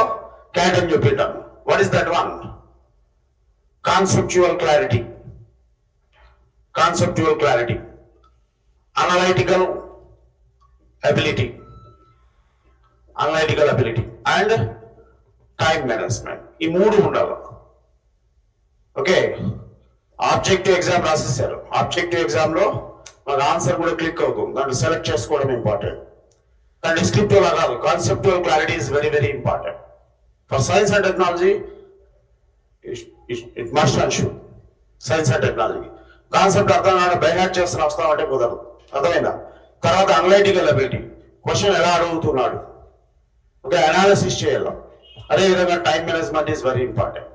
cat అని చెప్పిటాం. What is that one? Conceptual clarity, analytical ability and time management. ఈ మూడు ఉండాలి. ఓకే, ఆబ్జెక్టివ్ ఎగ్జామ్ రాసేసారు. Objective exam లో మాకు ఆన్సర్ కూడా క్లిక్ అవుతుంది, దాన్ని సెలెక్ట్ చేసుకోవడం ఇంపార్టెంట్. కానీ డిస్క్రిప్టివ్ లా కాదు, conceptual clarity is very very important. For science and technology it must and should. Science and technology concept అర్థం కాదు, బైహార్ట్ చేస్తున్న వస్తాం అంటే కుదరదు. అర్థమైందా? తర్వాత అనలైటికల్ అబిలిటీ, క్వశ్చన్ ఎలా అడుగుతున్నాడు, ఓకే, అనాలిసిస్ చేయాలి. అదేవిధంగా time management is very important.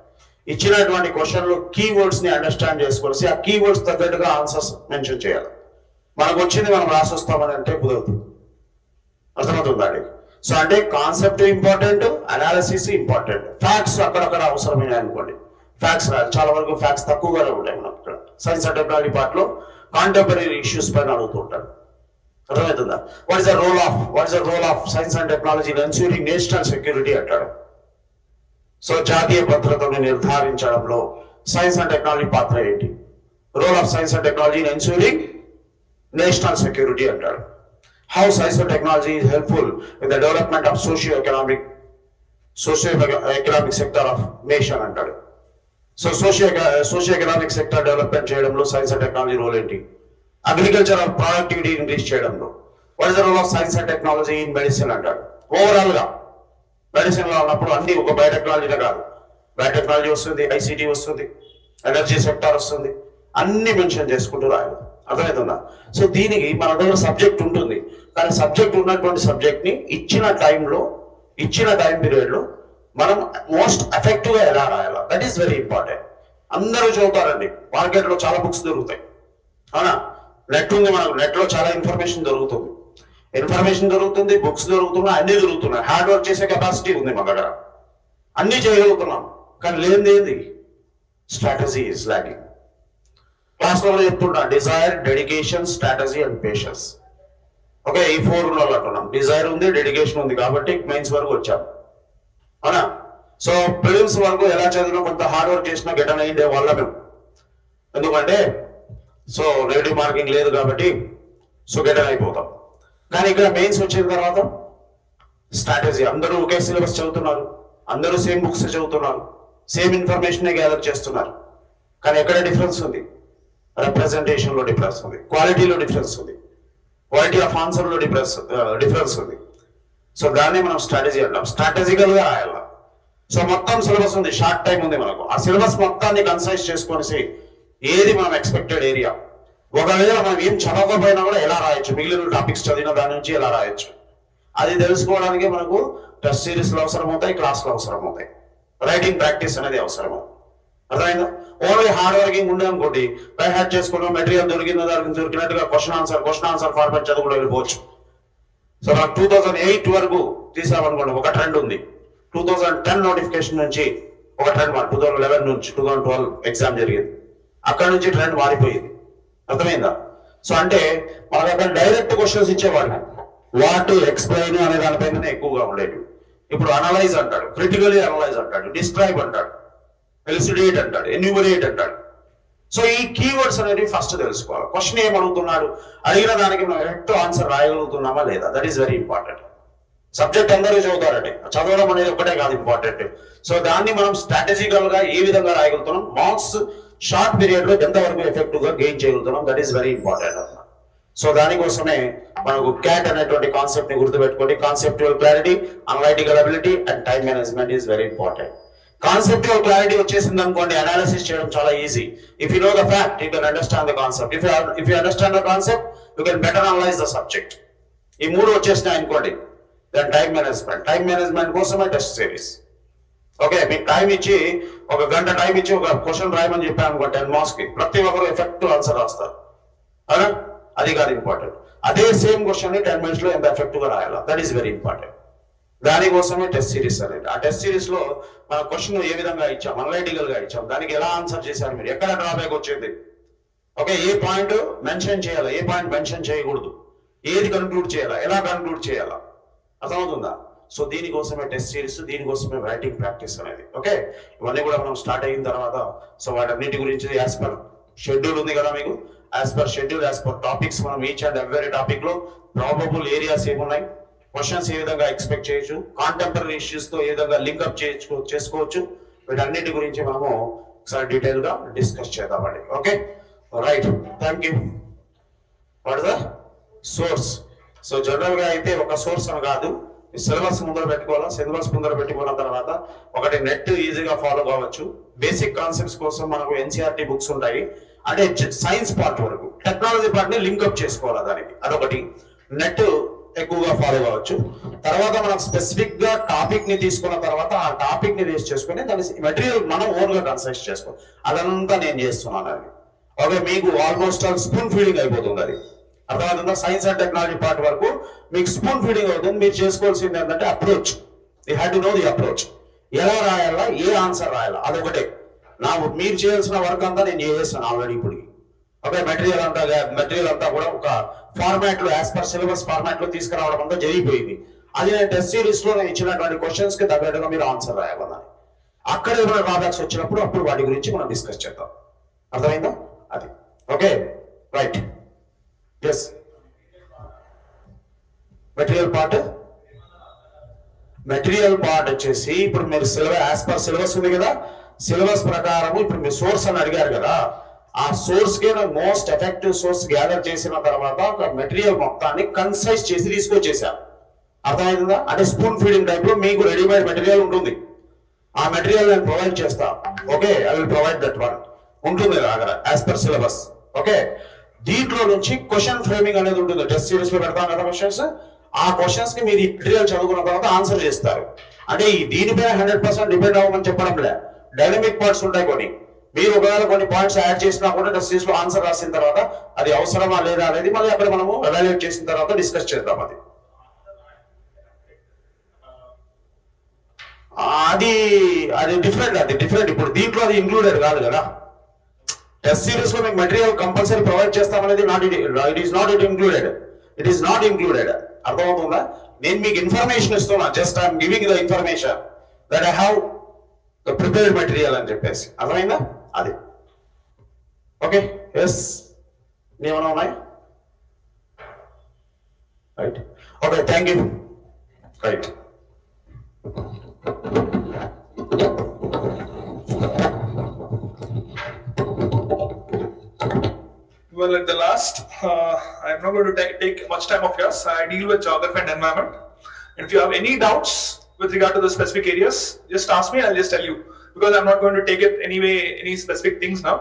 ఇచ్చినటువంటి క్వశ్చన్లు కీవర్డ్స్ ని అండర్స్టాండ్ చేసుకోవాలి, ఆ కీవర్డ్స్ తగ్గట్టుగా ఆన్సర్స్ మెన్షన్ చేయాలి. మనకు వచ్చింది మనం రాసొస్తామని అంటే కుదరదు. అర్థమవుతుందండి? సో అంటే concept important, analysis important, facts అక్కడక్కడ అవసరమైన అనుకోండి. ఫ్యాక్ట్స్ రాదు, చాలా వరకు ఫ్యాక్ట్స్ తక్కువగానే ఉంటాయి మనకు ఇక్కడ సైన్స్ అండ్ టెక్నాలజీ పార్ట్ లో. కాంటెంపరీ ఇష్యూస్ పైన అడుగుతూ ఉంటారు. అర్థమవుతుందా? What is the role of science and technology in ensuring national security అంటాడు. సో జాతీయ భద్రతను నిర్ధారించడంలో సైన్స్ అండ్ టెక్నాలజీ పాత్ర ఏంటి? Role of science and technology in ensuring national security అంటాడు. How science and technology is helpful in the development of socio economic sector of nation అంటాడు. So socio economic sector development చేయడంలో science and technology role ఏంటి? Agriculture productivity increase చేయడంలో what is the role of science and technology in medicine అంటాడు. Overall గా medicine లో ఉన్నప్పుడు అన్ని ఒక బయోటెక్నాలజీనే కాదు, బయోటెక్నాలజీ వస్తుంది, ఐసిటీ వస్తుంది, ఎనర్జీ సెక్టార్ వస్తుంది, అన్ని మెన్షన్ చేసుకుంటూ రాయాలి. అర్థమవుతుందా? సో దీనికి మన దగ్గర సబ్జెక్ట్ ఉంటుంది, కానీ సబ్జెక్ట్ ఉన్నటువంటి సబ్జెక్ట్ని ఇచ్చిన టైంలో, ఇచ్చిన టైం పీరియడ్లో మనం మోస్ట్ ఎఫెక్టివ్గా ఎలా రాయాలి, దట్ ఈస్ వెరీ ఇంపార్టెంట్. అందరూ చదువుతారండి, మార్కెట్లో చాలా బుక్స్ దొరుకుతాయి, అవునా? నెట్ ఉంది, మనకు నెట్లో చాలా ఇన్ఫర్మేషన్ దొరుకుతుంది, బుక్స్ దొరుకుతున్నాయి, అన్ని దొరుకుతున్నాయి. హార్డ్ వర్క్ చేసే కెపాసిటీ ఉంది మన దగ్గర, అన్నీ చేయగలుగుతున్నాం. కానీ లేనిది ఏంది? Strategy is lagging. క్లాస్లో చెప్తున్నా, desire, dedication, strategy and patience. Okay, ఈ 4 రూల్ అంటున్నాం. డిజైర్ ఉంది, డెడికేషన్ ఉంది, కాబట్టి మెయిన్స్ వరకు వచ్చాం, అవునా? సో ప్రిలిమ్స్ వరకు ఎలా చదివినా కొంత హార్డ్ వర్క్ చేసినా గెటన్ అయ్యిందే వాళ్ళ మేము. ఎందుకంటే సో నెగిటివ్ మార్కింగ్ లేదు కాబట్టి సో గెటన్ అయిపోతాం. కానీ ఇక్కడ మెయిన్స్ వచ్చిన తర్వాత స్ట్రాటజీ, అందరూ ఒకే సిలబస్ చదువుతున్నారు, అందరూ సేమ్ బుక్స్ చదువుతున్నారు, సేమ్ ఇన్ఫర్మేషన్ గ్యాదర్ చేస్తున్నారు. కానీ ఎక్కడ డిఫరెన్స్ ఉంది? రిప్రజెంటేషన్లో డిఫరెన్స్ ఉంది, క్వాలిటీలో డిఫరెన్స్ ఉంది, క్వాలిటీ ఆఫ్ ఆన్సర్లో డిఫరెన్స్ ఉంది. సో దాన్ని మనం స్ట్రాటజీ అంటాం. స్ట్రాటజికల్గా రాయాలి. సో మొత్తం సిలబస్ ఉంది, షార్ట్ టైం ఉంది మనకు. ఆ సిలబస్ మొత్తాన్ని కన్సైజ్ చేసుకొనేసి ఏది మనం ఎక్స్పెక్టెడ్ ఏరియా, ఒకవేళ మనం ఏం చదవకపోయినా కూడా ఎలా రాయొచ్చు, మిగిలిన టాపిక్స్ చదివిన దాని నుంచి ఎలా రాయొచ్చు, అది తెలుసుకోవడానికి మనకు టెస్ట్ సిరీస్లు అవసరం అవుతాయి, క్లాసులు అవసరం అవుతాయి, రైటింగ్ ప్రాక్టీస్ అనేది అవసరం. అర్థమైందా? ఓన్లీ హార్డ్ వర్కింగ్ ఉండే అనుకోండి, బై హ్యాడ్ చేసుకున్నాం, మెటీరియల్ దొరికినట్టుగా క్వశ్చన్ ఆన్సర్ ఫార్మాట్ చదువుకుంటూ వెళ్ళిపోవచ్చు. సో నాకు 2008 వరకు తీసామనుకోండి, ఒక ట్రెండ్ ఉంది. 2010 నోటిఫికేషన్ నుంచి ఒక ట్రెండ్, 2011 నుంచి 2012 ఎగ్జామ్ జరిగింది, అక్కడ నుంచి ట్రెండ్ మారిపోయింది. అర్థమైందా? సో అంటే మనకు అక్కడ డైరెక్ట్ క్వశ్చన్స్ ఇచ్చేవాడు, వాట్ ఎక్స్ప్లెయిన్ అనే దానిపైన ఎక్కువగా ఉండేవి. ఇప్పుడు అనలైజ్ అంటాడు, క్రిటికలీ అనలైజ్ అంటాడు, డిస్క్రైబ్ అంటాడు, ఎలిసిడేట్ అంటాడు, ఎన్యూమరేట్ అంటాడు. సో ఈ కీవర్డ్స్ అనేది ఫస్ట్ తెలుసుకోవాలి. క్వశ్చన్ ఏం అడుగుతున్నాడు, అడిగిన దానికి మనం కరెక్ట్ ఆన్సర్ రాయగలుగుతున్నామా లేదా, that is very important. Subject అందరూ చదువుతారండి, చదవడం అనేది ఒకటే కాదు ఇంపార్టెంట్. సో దాన్ని మనం స్ట్రాటజికల్ గా ఏ విధంగా రాయగలుగుతున్నాం, మార్క్స్ షార్ట్ పీరియడ్ లో ఎంతవరకు ఎఫెక్టివ్ గా గెయిన్ చేయగలుగుతున్నాం, దట్ ఈస్ వెరీ ఇంపార్టెంట్ అన్నమాట. సో దానికోసమే మనకు క్యాట్ అనేటువంటి కాన్సెప్ట్ ని గుర్తుపెట్టుకోండి. Conceptual clarity, analytical ability and time management is very important. Conceptual clarity వచ్చేసింది అనుకోండి, అనాలిసిస్ చేయడం చాలా easy. If you know the fact, you can understand the concept. If you understand the concept, you can better analyse the subject. ఈ 3 వచ్చేసినాయి అనుకోండి, దాని time management కోసమే test series. Okay, మీకు టైం ఇచ్చి ఒక గంట టైం ఇచ్చి ఒక క్వశ్చన్ రాయమని చెప్పాను అనుకో 10 మార్క్స్ కి, ప్రతి ఒక్కరు ఎఫెక్టివ్ ఆన్సర్ రాస్తారు, అవునా? అది కాదు ఇంపార్టెంట్. అదే సేమ్ క్వశ్చన్ ని 10 minutes లో ఎంత ఎఫెక్టివ్ గా రాయాలా, దట్ ఈస్ వెరీ ఇంపార్టెంట్. దానికోసమే టెస్ట్ సిరీస్ అనేది. ఆ టెస్ట్ సిరీస్ లో మన క్వశ్చన్ ఏ విధంగా ఇచ్చాం, అనలైటికల్ గా ఇచ్చాం, దానికి ఎలా ఆన్సర్ చేశారు మీరు, ఎక్కడ డ్రాబ్యాక్ వచ్చింది, ఓకే, ఏ పాయింట్ మెన్షన్ చేయాలా, ఏ పాయింట్ మెన్షన్ చేయకూడదు, ఏది కన్క్లూడ్ చేయాలా, ఎలా కన్క్లూడ్ చేయాలా, అర్థమవుతుందా? సో దీనికోసమే టెస్ట్ సిరీస్, దీనికోసమే రైటింగ్ ప్రాక్టీస్ అనేది. ఓకే, ఇవన్నీ కూడా మనం స్టార్ట్ అయిన తర్వాత సో వాటన్నిటి గురించి యాజ్ పర్ షెడ్యూల్ ఉంది కదా మీకు, as per schedule, as per topics, మనం ఈచ్ అండ్ ఎవ్రీ టాపిక్ లో ప్రాబబుల్ ఏరియాస్ ఏమున్నాయి, క్వశ్చన్స్ ఏ విధంగా ఎక్స్పెక్ట్ చేయొచ్చు, కాంటెంపరీ ఇష్యూస్ తో ఏ విధంగా లింక్అప్ చేసుకోవచ్చు, వీటన్నిటి గురించి మనము ఒకసారి డీటెయిల్ గా డిస్కస్ చేద్దామండి. Okay, right, thank you. What is the source? So general గా అయితే ఒక సోర్స్ అని కాదు, సిలబస్ ముందర పెట్టుకోవాలా. సిలబస్ ముందర పెట్టుకున్న తర్వాత ఒకటి నెట్ ఈజీగా ఫాలో కావచ్చు. బేసిక్ కాన్సెప్ట్స్ కోసం మనకు ఎన్సీఆర్టీ బుక్స్ ఉంటాయి, అంటే సైన్స్ పార్ట్ వరకు. టెక్నాలజీ పార్ట్ ని లింక్అప్ చేసుకోవాలా దానికి, అదొకటి. నెట్ ఎక్కువగా ఫాలో కావచ్చు. తర్వాత మనం స్పెసిఫిక్ గా టాపిక్ ని తీసుకున్న తర్వాత ఆ టాపిక్ ని బేస్ చేసుకుని దాని మెటీరియల్ మనం ఓన్ గా కన్సల్ట్ చేసుకోవాలి. అదంతా నేను చేస్తున్నాను అది. ఓకే, మీకు ఆల్మోస్ట్ ఆల్ స్పూన్ ఫీడింగ్ అయిపోతుంది అది, అర్థమవుతుందా? సైన్స్ అండ్ టెక్నాలజీ పార్ట్ వరకు మీకు స్పూన్ ఫీడింగ్ అవుతుంది. మీరు చేసుకోవాల్సింది ఏంటంటే approach. You have to know the approach, ఎలా రాయాలా, ఏ ఆన్సర్ రాయాలా, అదొకటే. మీరు చేయాల్సిన వర్క్ అంతా నేను చేసేస్తాను ఆల్రెడీ ఇప్పుడు. ఓకే, మెటీరియల్ అంతా కూడా ఒక ఫార్మాట్ లో, యాజ్ పర్ సిలబస్ ఫార్మాట్ లో తీసుకురావడం అంతా జరిగిపోయింది. అది నేను టెస్ట్ సిరీస్ లో నేను ఇచ్చినటువంటి క్వశ్చన్స్ కి తగ్గట్టుగా మీరు ఆన్సర్ రాయాలన్నది. అక్కడ ఏమైనా డ్రాబ్యాక్స్ వచ్చినప్పుడు అప్పుడు వాటి గురించి మనం డిస్కస్ చేద్దాం. అర్థమైందా? అది okay, right. Yes, material part వచ్చేసి ఇప్పుడు మీరు సిలబస్, యాజ్ పర్ సిలబస్ ఉంది కదా, సిలబస్ ప్రకారం ఇప్పుడు మీరు సోర్స్ అని అడిగారు కదా, ఆ సోర్స్ కి మోస్ట్ ఎఫెక్టివ్ సోర్స్ గ్యాదర్ చేసిన తర్వాత ఒక మెటీరియల్ మొత్తాన్ని కన్సైజ్ చేసి తీసుకొచ్చేసారు. అర్థమవుతుందా? అంటే స్పూన్ ఫీడింగ్ టైప్ లో మీకు రెడీమేడ్ మెటీరియల్ ఉంటుంది, ఆ మెటీరియల్ నేను ప్రొవైడ్ చేస్తా. Okay, I will provide that one ఉంటుంది అక్కడ యాజ్ పర్ సిలబస్. ఓకే, దీంట్లో నుంచి క్వశ్చన్ ఫ్రేమింగ్ అనేది ఉంటుంది. టెస్ట్ సిరీస్ లో పెడతాం కదా క్వశ్చన్స్, ఆ క్వశ్చన్స్ కి మీరు ఈ మెటీరియల్ చదువుకున్న తర్వాత ఆన్సర్ చేస్తారు. అంటే దీనిపైన 100% డిపెండ్ అవ్వమని చెప్పడం లే, డైనమిక్ పాయింట్స్ ఉంటాయి కొన్ని. మీరు ఒకవేళ కొన్ని పాయింట్స్ యాడ్ చేసినా కూడా టెస్ట్ సిరీస్ లో ఆన్సర్ రాసిన తర్వాత అది అవసరమా లేదా అనేది మళ్ళీ అక్కడ మనము ఎవాల్యుయేట్ చేసిన తర్వాత డిస్కస్ చేద్దాం. అది డిఫరెంట్. ఇప్పుడు దీంట్లో అది ఇంక్లూడెడ్ కాదు కదా. టెస్ట్ సిరీస్ లో మీకు మెటీరియల్ కంపల్సరీ ప్రొవైడ్ చేస్తామనేది ఇట్ ఈస్ నాట్ ఇంక్లూడెడ్. అర్థమవుతుందా? నేను మీకు ఇన్ఫర్మేషన్ ఇస్తున్నా, just I'm giving the information that I have the prepared material అని చెప్పేసి. అర్థమైందా? అది ఓకే. ఎస్, ఏమైనా ఉన్నాయి? Right, okay, thank you. Right. Well, at the last, I'm not going to take much time of yours. I deal with geography and environment. And if you have any doubts with regard to the specific areas, just ask me, I'll just tell you. Because I'm not going to take it anyway, any specific things now.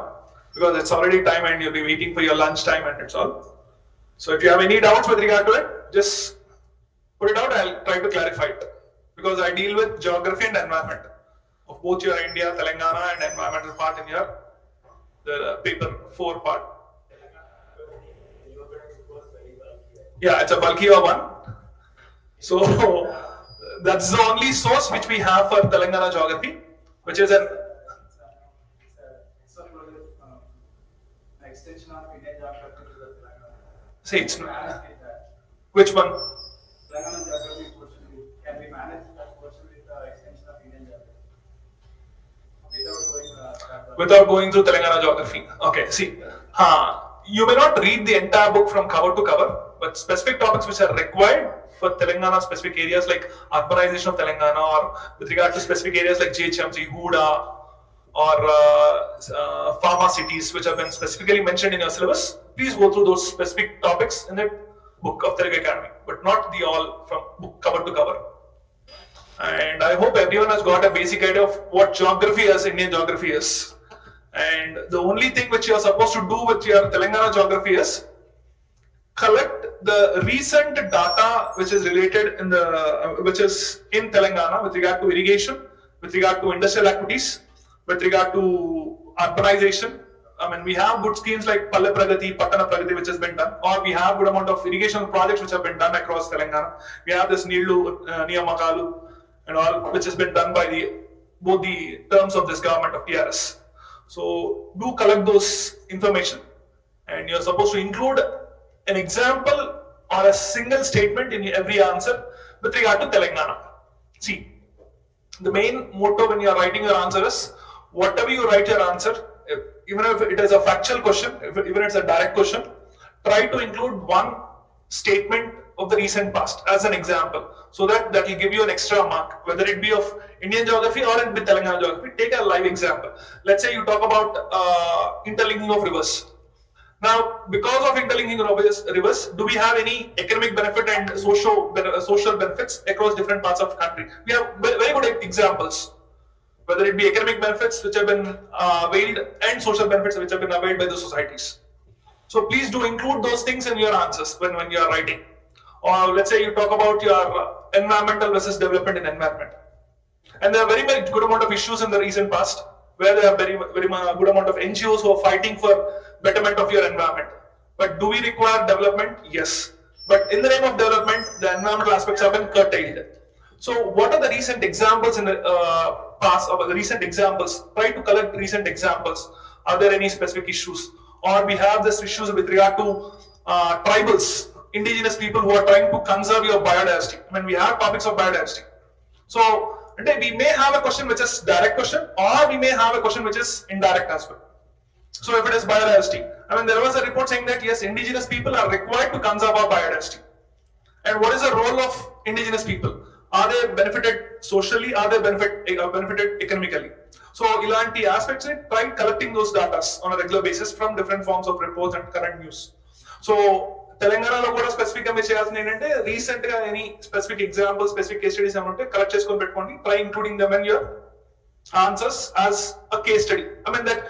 Because it's already time and you'll be waiting for your lunch time and it's all. So if you have any doubts with regard to it, just put it out, I'll try to clarify it. Because I deal with geography and environment of both your India, Telangana and environmental part in your the paper 4 part. Yeah, it's a bulkier one. So that's the only source which we have for Telangana geography, which is an extension of Indian geography to the Telangana. See, it's which one? Telangana geography portion can be managed that portion with the extension of Indian geography without going through Telangana geography. Okay, see, you may not read the entire book from cover to cover, but specific topics which are required for Telangana specific areas like urbanization of Telangana, or with regard to specific areas like GHMC, Huda, or pharma cities which have been specifically mentioned in your syllabus, please go through those specific topics in the book of Telugu Academy, but not the all from book cover to cover. And I hope everyone has got a basic idea of what geography is, Indian geography is. And the only thing which you are supposed to do with your Telangana geography is collect the recent data which is related in the which is in Telangana with regard to irrigation, with regard to industrial activities, with regard to urbanization. I mean, we have good schemes like Palle Pragati, Pattana Pragati, which has been done, or we have good amount of irrigation projects which have been done across Telangana. We have this Neelu, Niyamakalu, and all, which has been done by both the terms of this government of TRS. So do collect those information, and you're supposed to include an example or a single statement in every answer with regard to Telangana. See, the main motto when you're writing your answer is, whatever you write your answer, even if it is a factual question, even if it's a direct question, try to include one statement of the recent past as an example, so that will give you an extra mark, whether it be of Indian geography or it be Telangana geography. Take a live example. Let's say you talk about interlinking of rivers. Now, because of interlinking of rivers, do we have any economic benefit and social benefits across different parts of the country? We have very good examples, whether it be economic benefits which have been availed and social benefits which have been availed by the societies. So please do include those things in your answers when you are writing. Or let's say you talk about your environmental versus development in environment. And there are very good amount of issues in the recent past where there are very good amount of NGOs who are fighting for betterment of your environment. But do we require development? Yes. But in the name of development, the environmental aspects have been curtailed. So what are the recent examples in the past, or the recent examples? Try to collect recent examples. Are there any specific issues? Or we have this issues with regard to tribals, indigenous people who are trying to conserve your biodiversity. I mean, we have topics of biodiversity. So we may have a question which is direct question, or we may have a question which is indirect as well. So if it is biodiversity, I mean, there was a report saying that yes, indigenous people are required to conserve our biodiversity. And what is the role of indigenous people? Are they benefited socially? Are they benefited economically? So ilanti aspects, try collecting those data on a regular basis from different forms of reports and current news. So తెలంగాణలో కూడా specific గా మీరు చేయాల్సింది ఏంటంటే, recent గా any specific example, specific case studies ఏమైనా ఉంటే collect చేసుకొని పెట్టుకోండి. Try including them in your answers as a case study. I mean that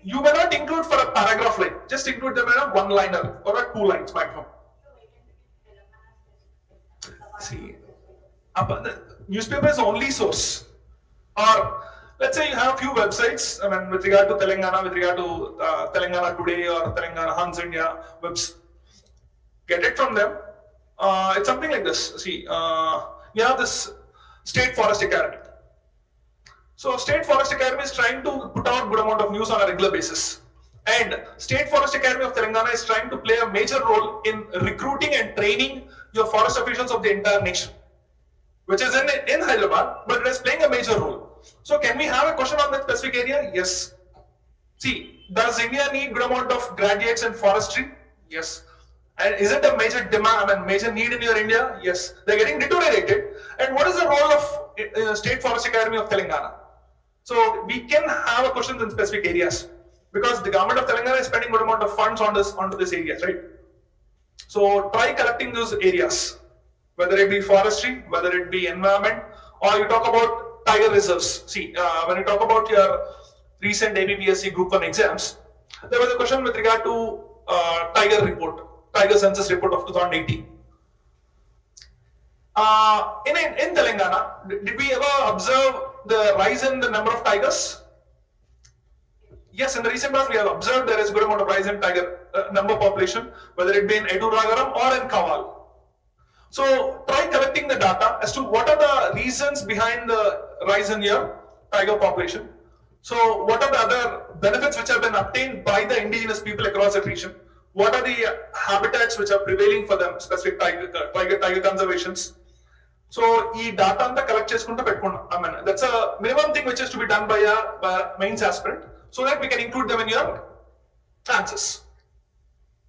you may not include for a paragraph like, just include them in a one liner or a 2 lines maximum. See, the newspaper is the only source. Or let's say you have a few websites, I mean, with regard to Telangana, with regard to Telangana Today or Telangana Hans India webs, get it from them. It's something like this. See, you have this State Forest Academy. So State Forest Academy is trying to put out good amount of news on a regular basis. And State Forest Academy of Telangana is trying to play a major role in recruiting and training your forest officials of the entire nation, which is in Hyderabad, but it is playing a major role. So can we have a question on that specific area? Yes. See, does India need good amount of graduates in forestry? Yes. And is it a major demand and major need in your India? Yes. They're getting deteriorated. And what is the role of State Forest Academy of Telangana? So we can have a question in specific areas because the government of Telangana is spending good amount of funds on onto this areas, right? So try collecting those areas, whether it be forestry, whether it be environment, or you talk about tiger reserves. See, when you talk about your recent TSPSC Group-1 exams, there was a question with regard to tiger census report of 2018. In Telangana, did we ever observe the rise in the number of tigers? Yes, in the recent past we have observed there is a good amount of rise in tiger number population, whether it be in Eduragaram or in Kaval. So try collecting the data as to what are the reasons behind the rise in your tiger population. So what are the other benefits which have been obtained by the indigenous people across the region? What are the habitats which are prevailing for them, specific tiger conservations? So this data anta collect cheskunta pettukunnam. I mean, that's a minimum thing which is to be done by a mains aspirant, so that we can include them in your answers.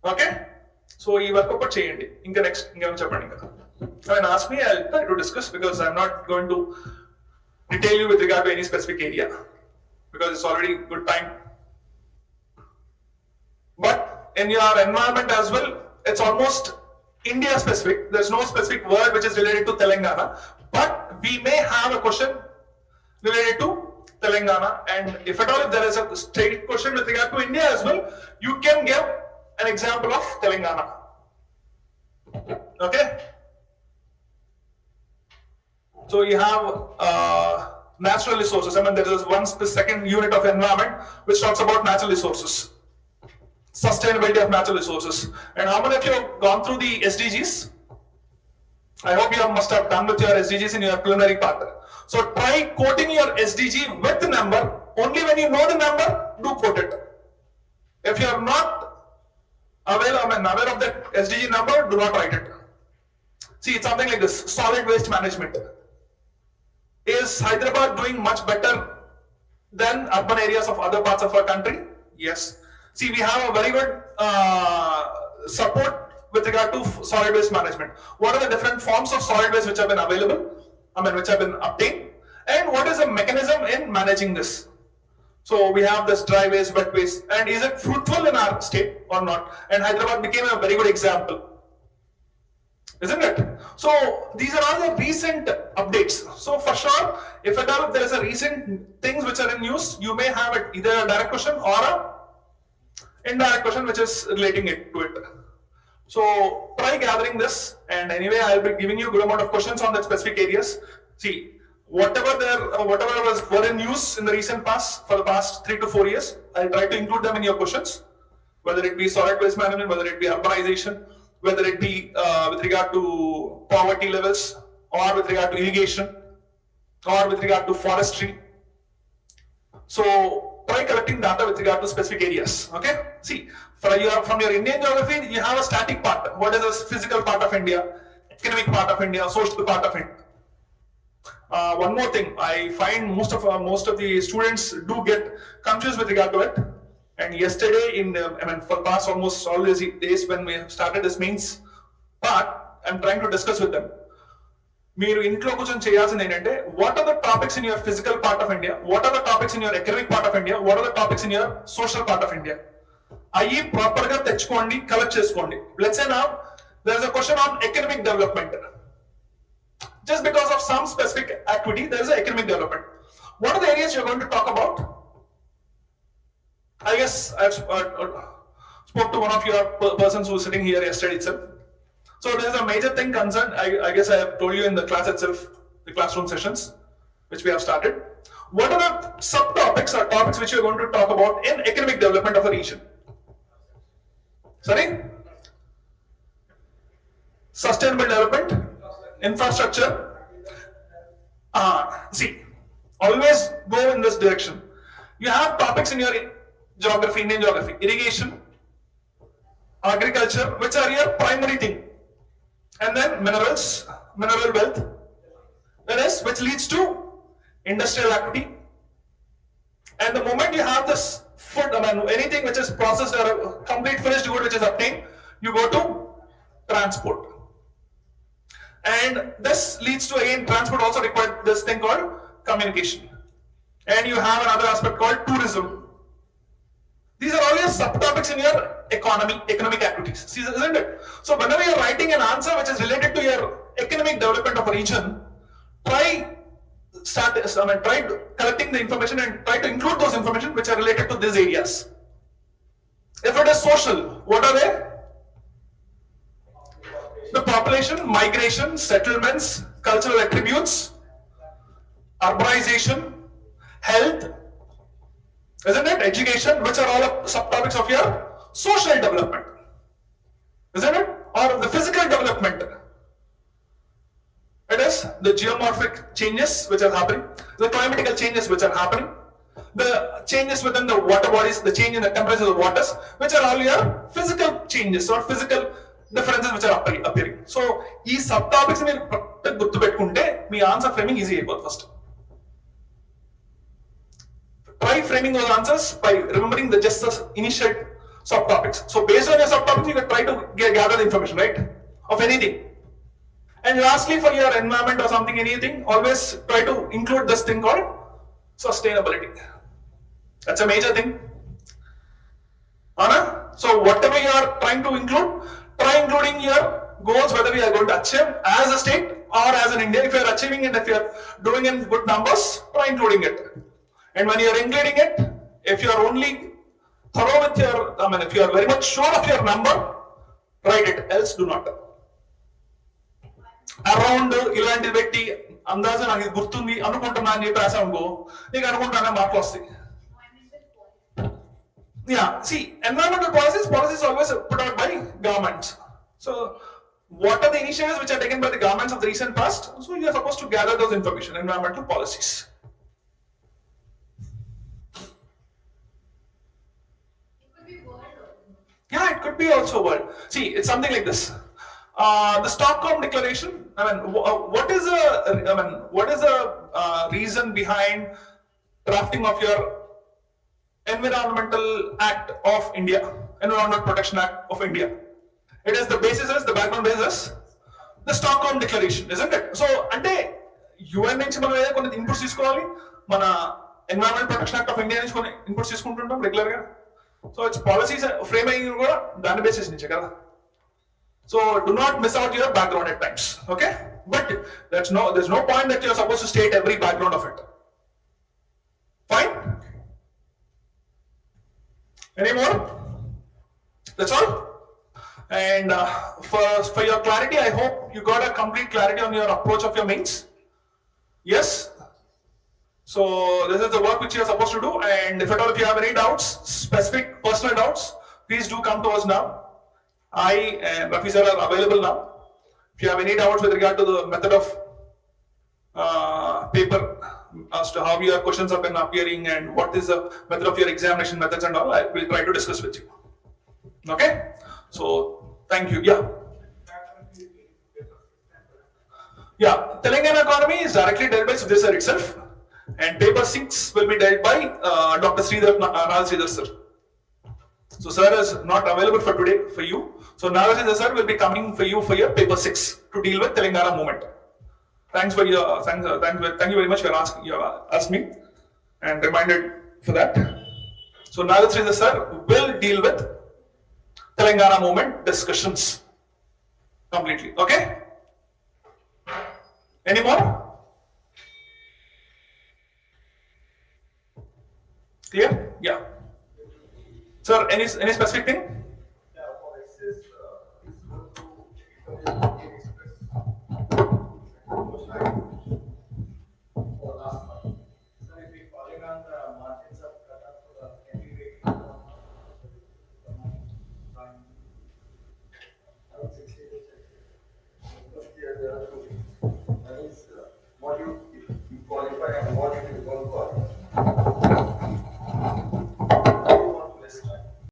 Okay? So this work out cheyandi. Inka next ingam cheppandi inka. I mean, ask me, I'll try to discuss because I'm not going to detail you with regard to any specific area because it's already good time. But in your environment as well, it's almost India specific. There's no specific word which is related to Telangana, but we may have a question related to Telangana, and if at all if there is a state question with regard to India as well, you can give an example of Telangana. Okay? So you have natural resources. I mean, there is one second unit of environment which talks about natural resources. Sustainability of natural resources. And how many of you have gone through the SDGs? I hope you must have done with your SDGs in your preliminary part. So try quoting your SDG with the number. Only when you know the number, do quote it. If you are not aware of that SDG number, do not write it. See, it's something like this. Solid waste management. Is Hyderabad doing much better than urban areas of other parts of our country? Yes. See, we have a very good support with regard to solid waste management. What are the different forms of solid waste which have been available? Which have been obtained, and what is the mechanism in managing this? So we have this dry waste, wet waste, and is it fruitful in our state or not? And Hyderabad became a very good example, isn't it? So these are all the recent updates. So for sure, if at all there is a recent things which are in news, you may have it either a direct question or a indirect question which is relating it to it. So try gathering this, and anyway I'll be giving you a good amount of questions on that specific areas. See, whatever were in news in the recent past for the past 3 to 4 years, I'll try to include them in your questions, whether it be solid waste management, whether it be urbanization, whether it be with regard to poverty levels, or with regard to irrigation, or with regard to forestry. So try collecting data with regard to specific areas. Okay? See, from your Indian geography, you have a static part. What is the physical part of India, economic part of India, social part of India? One more thing, I find most of the students do get confused with regard to it. And yesterday, for the past almost all these days when we started this mains part, I'm trying to discuss with them. మీరు ఇంట్లో కూర్చొని చేయాల్సింది ఏంటంటే what are the topics in your physical part of India, what are the topics in your economic part of India, what are the topics in your social part of India. అవి proper గా తెచ్చుకోండి, collect చేసుకోండి. Let's say now there is a question on economic development. Just because of some specific activity, there is an economic development. What are the areas you're going to talk about? Are you guess I've spoke to one of your persons who was sitting here yesterday itself. So there's a major thing concerned. I guess I have told you in the class itself, the classroom sessions, which we have started. What are the subtopics or topics which we are going to talk about in economic development of a region? Sorry? Sustainable development, infrastructure. See, always go in this direction. You have topics in your geography, Indian geography, irrigation, agriculture, which are your primary thing, and then minerals, mineral wealth, which leads to industrial activity. And the moment you have this food, anything which is processed or a complete finished good which is obtained, you go to transport. And this leads to, again, transport also required this thing called communication. And you have another aspect called tourism. These are all your subtopics in your economic activities, see, isn't it? So whenever you're writing an answer which is related to your economic development of a region, try collecting the information and try to include those information which are related to these areas. If it is social, what are they? The population, migration, settlements, cultural attributes, urbanization, health, isn't it? Education, which are all subtopics of your social development, isn't it? Or the physical development. It is the geomorphic changes which are happening, the climatical changes which are happening, the changes within the water bodies, the change in the temperature of the waters, which are all your physical changes or physical differences which are appearing. So, these subtopics in your answer framing easy first. Try framing those answers by remembering just the initial subtopics. So, based on your subtopics, you can try to gather the information, right? Of anything. And lastly, for your environment or something, anything, always try to include this thing called sustainability. That's a major thing. Anna? So whatever you are trying to include, try including your goals, whether we are going to achieve as a state or as an India. If you are achieving it, if you are doing in good numbers, try including it. And when you are including it, if you are only thorough with your, if you are very much sure of your number, write it, else do not. Around ఇలాంటి పెట్టి అందాజా నాకు ఇది గుర్తుంది అనుకుంటున్నా అని చెప్పి రాసా అనుకో నీకు అనుకుంటానే మార్కులు వస్తాయి. Yeah, see, environmental policies always put out by governments. So what are the initiatives which are taken by the governments of the recent past? So you are supposed to gather those information, environmental policies. It could be world or Yeah, it could be also world. See, it's something like this. The Stockholm Declaration. What is the reason behind drafting of your Environmental Act of India, Environmental Protection Act of India? It is the background basis, the Stockholm Declaration, isn't it? So, ante UN నుంచి మనం ఏదో కొన్ని inputs తీసుకోవాలి, మన Environmental Protection Act of India నుంచి కొన్ని inputs తీసుకుంటుంటాం regular గా. So it's policies frame అయ్యి కూడా దాని బేసిస్ నుంచే కదా. So do not miss out your background at times, okay? But there's no point that you're supposed to state every background of it. Fine? Any more? That's all? And for your clarity, I hope you got a complete clarity on your approach of your mains. Yes? So this is the work which you are supposed to do, and if at all if you have any doubts, specific personal doubts, please do come to us now. I and Rafi sir are available now. If you have any doubts with regard to the method of paper, as to how your questions have been appearing and what is the method of your examination methods and all, I will try to discuss with you. Okay? So, thank you. Yeah. Yeah, Telangana economy is directly dealt by Sudhir sir itself, and paper 6 will be dealt by Dr. Sridhar sir. So sir is not available for today for you. So Nagarjuna sir will be coming for you for your paper 6 to deal with Telangana movement. Thank you very much for asking. You asked me and reminded for that. So Nagarjuna sir will deal with Telangana movement discussions completely. Okay? Any more? Clear? Yeah. Sir, any specific thing? Yeah, for excess, is going to express for last month. So if we calling on the margins of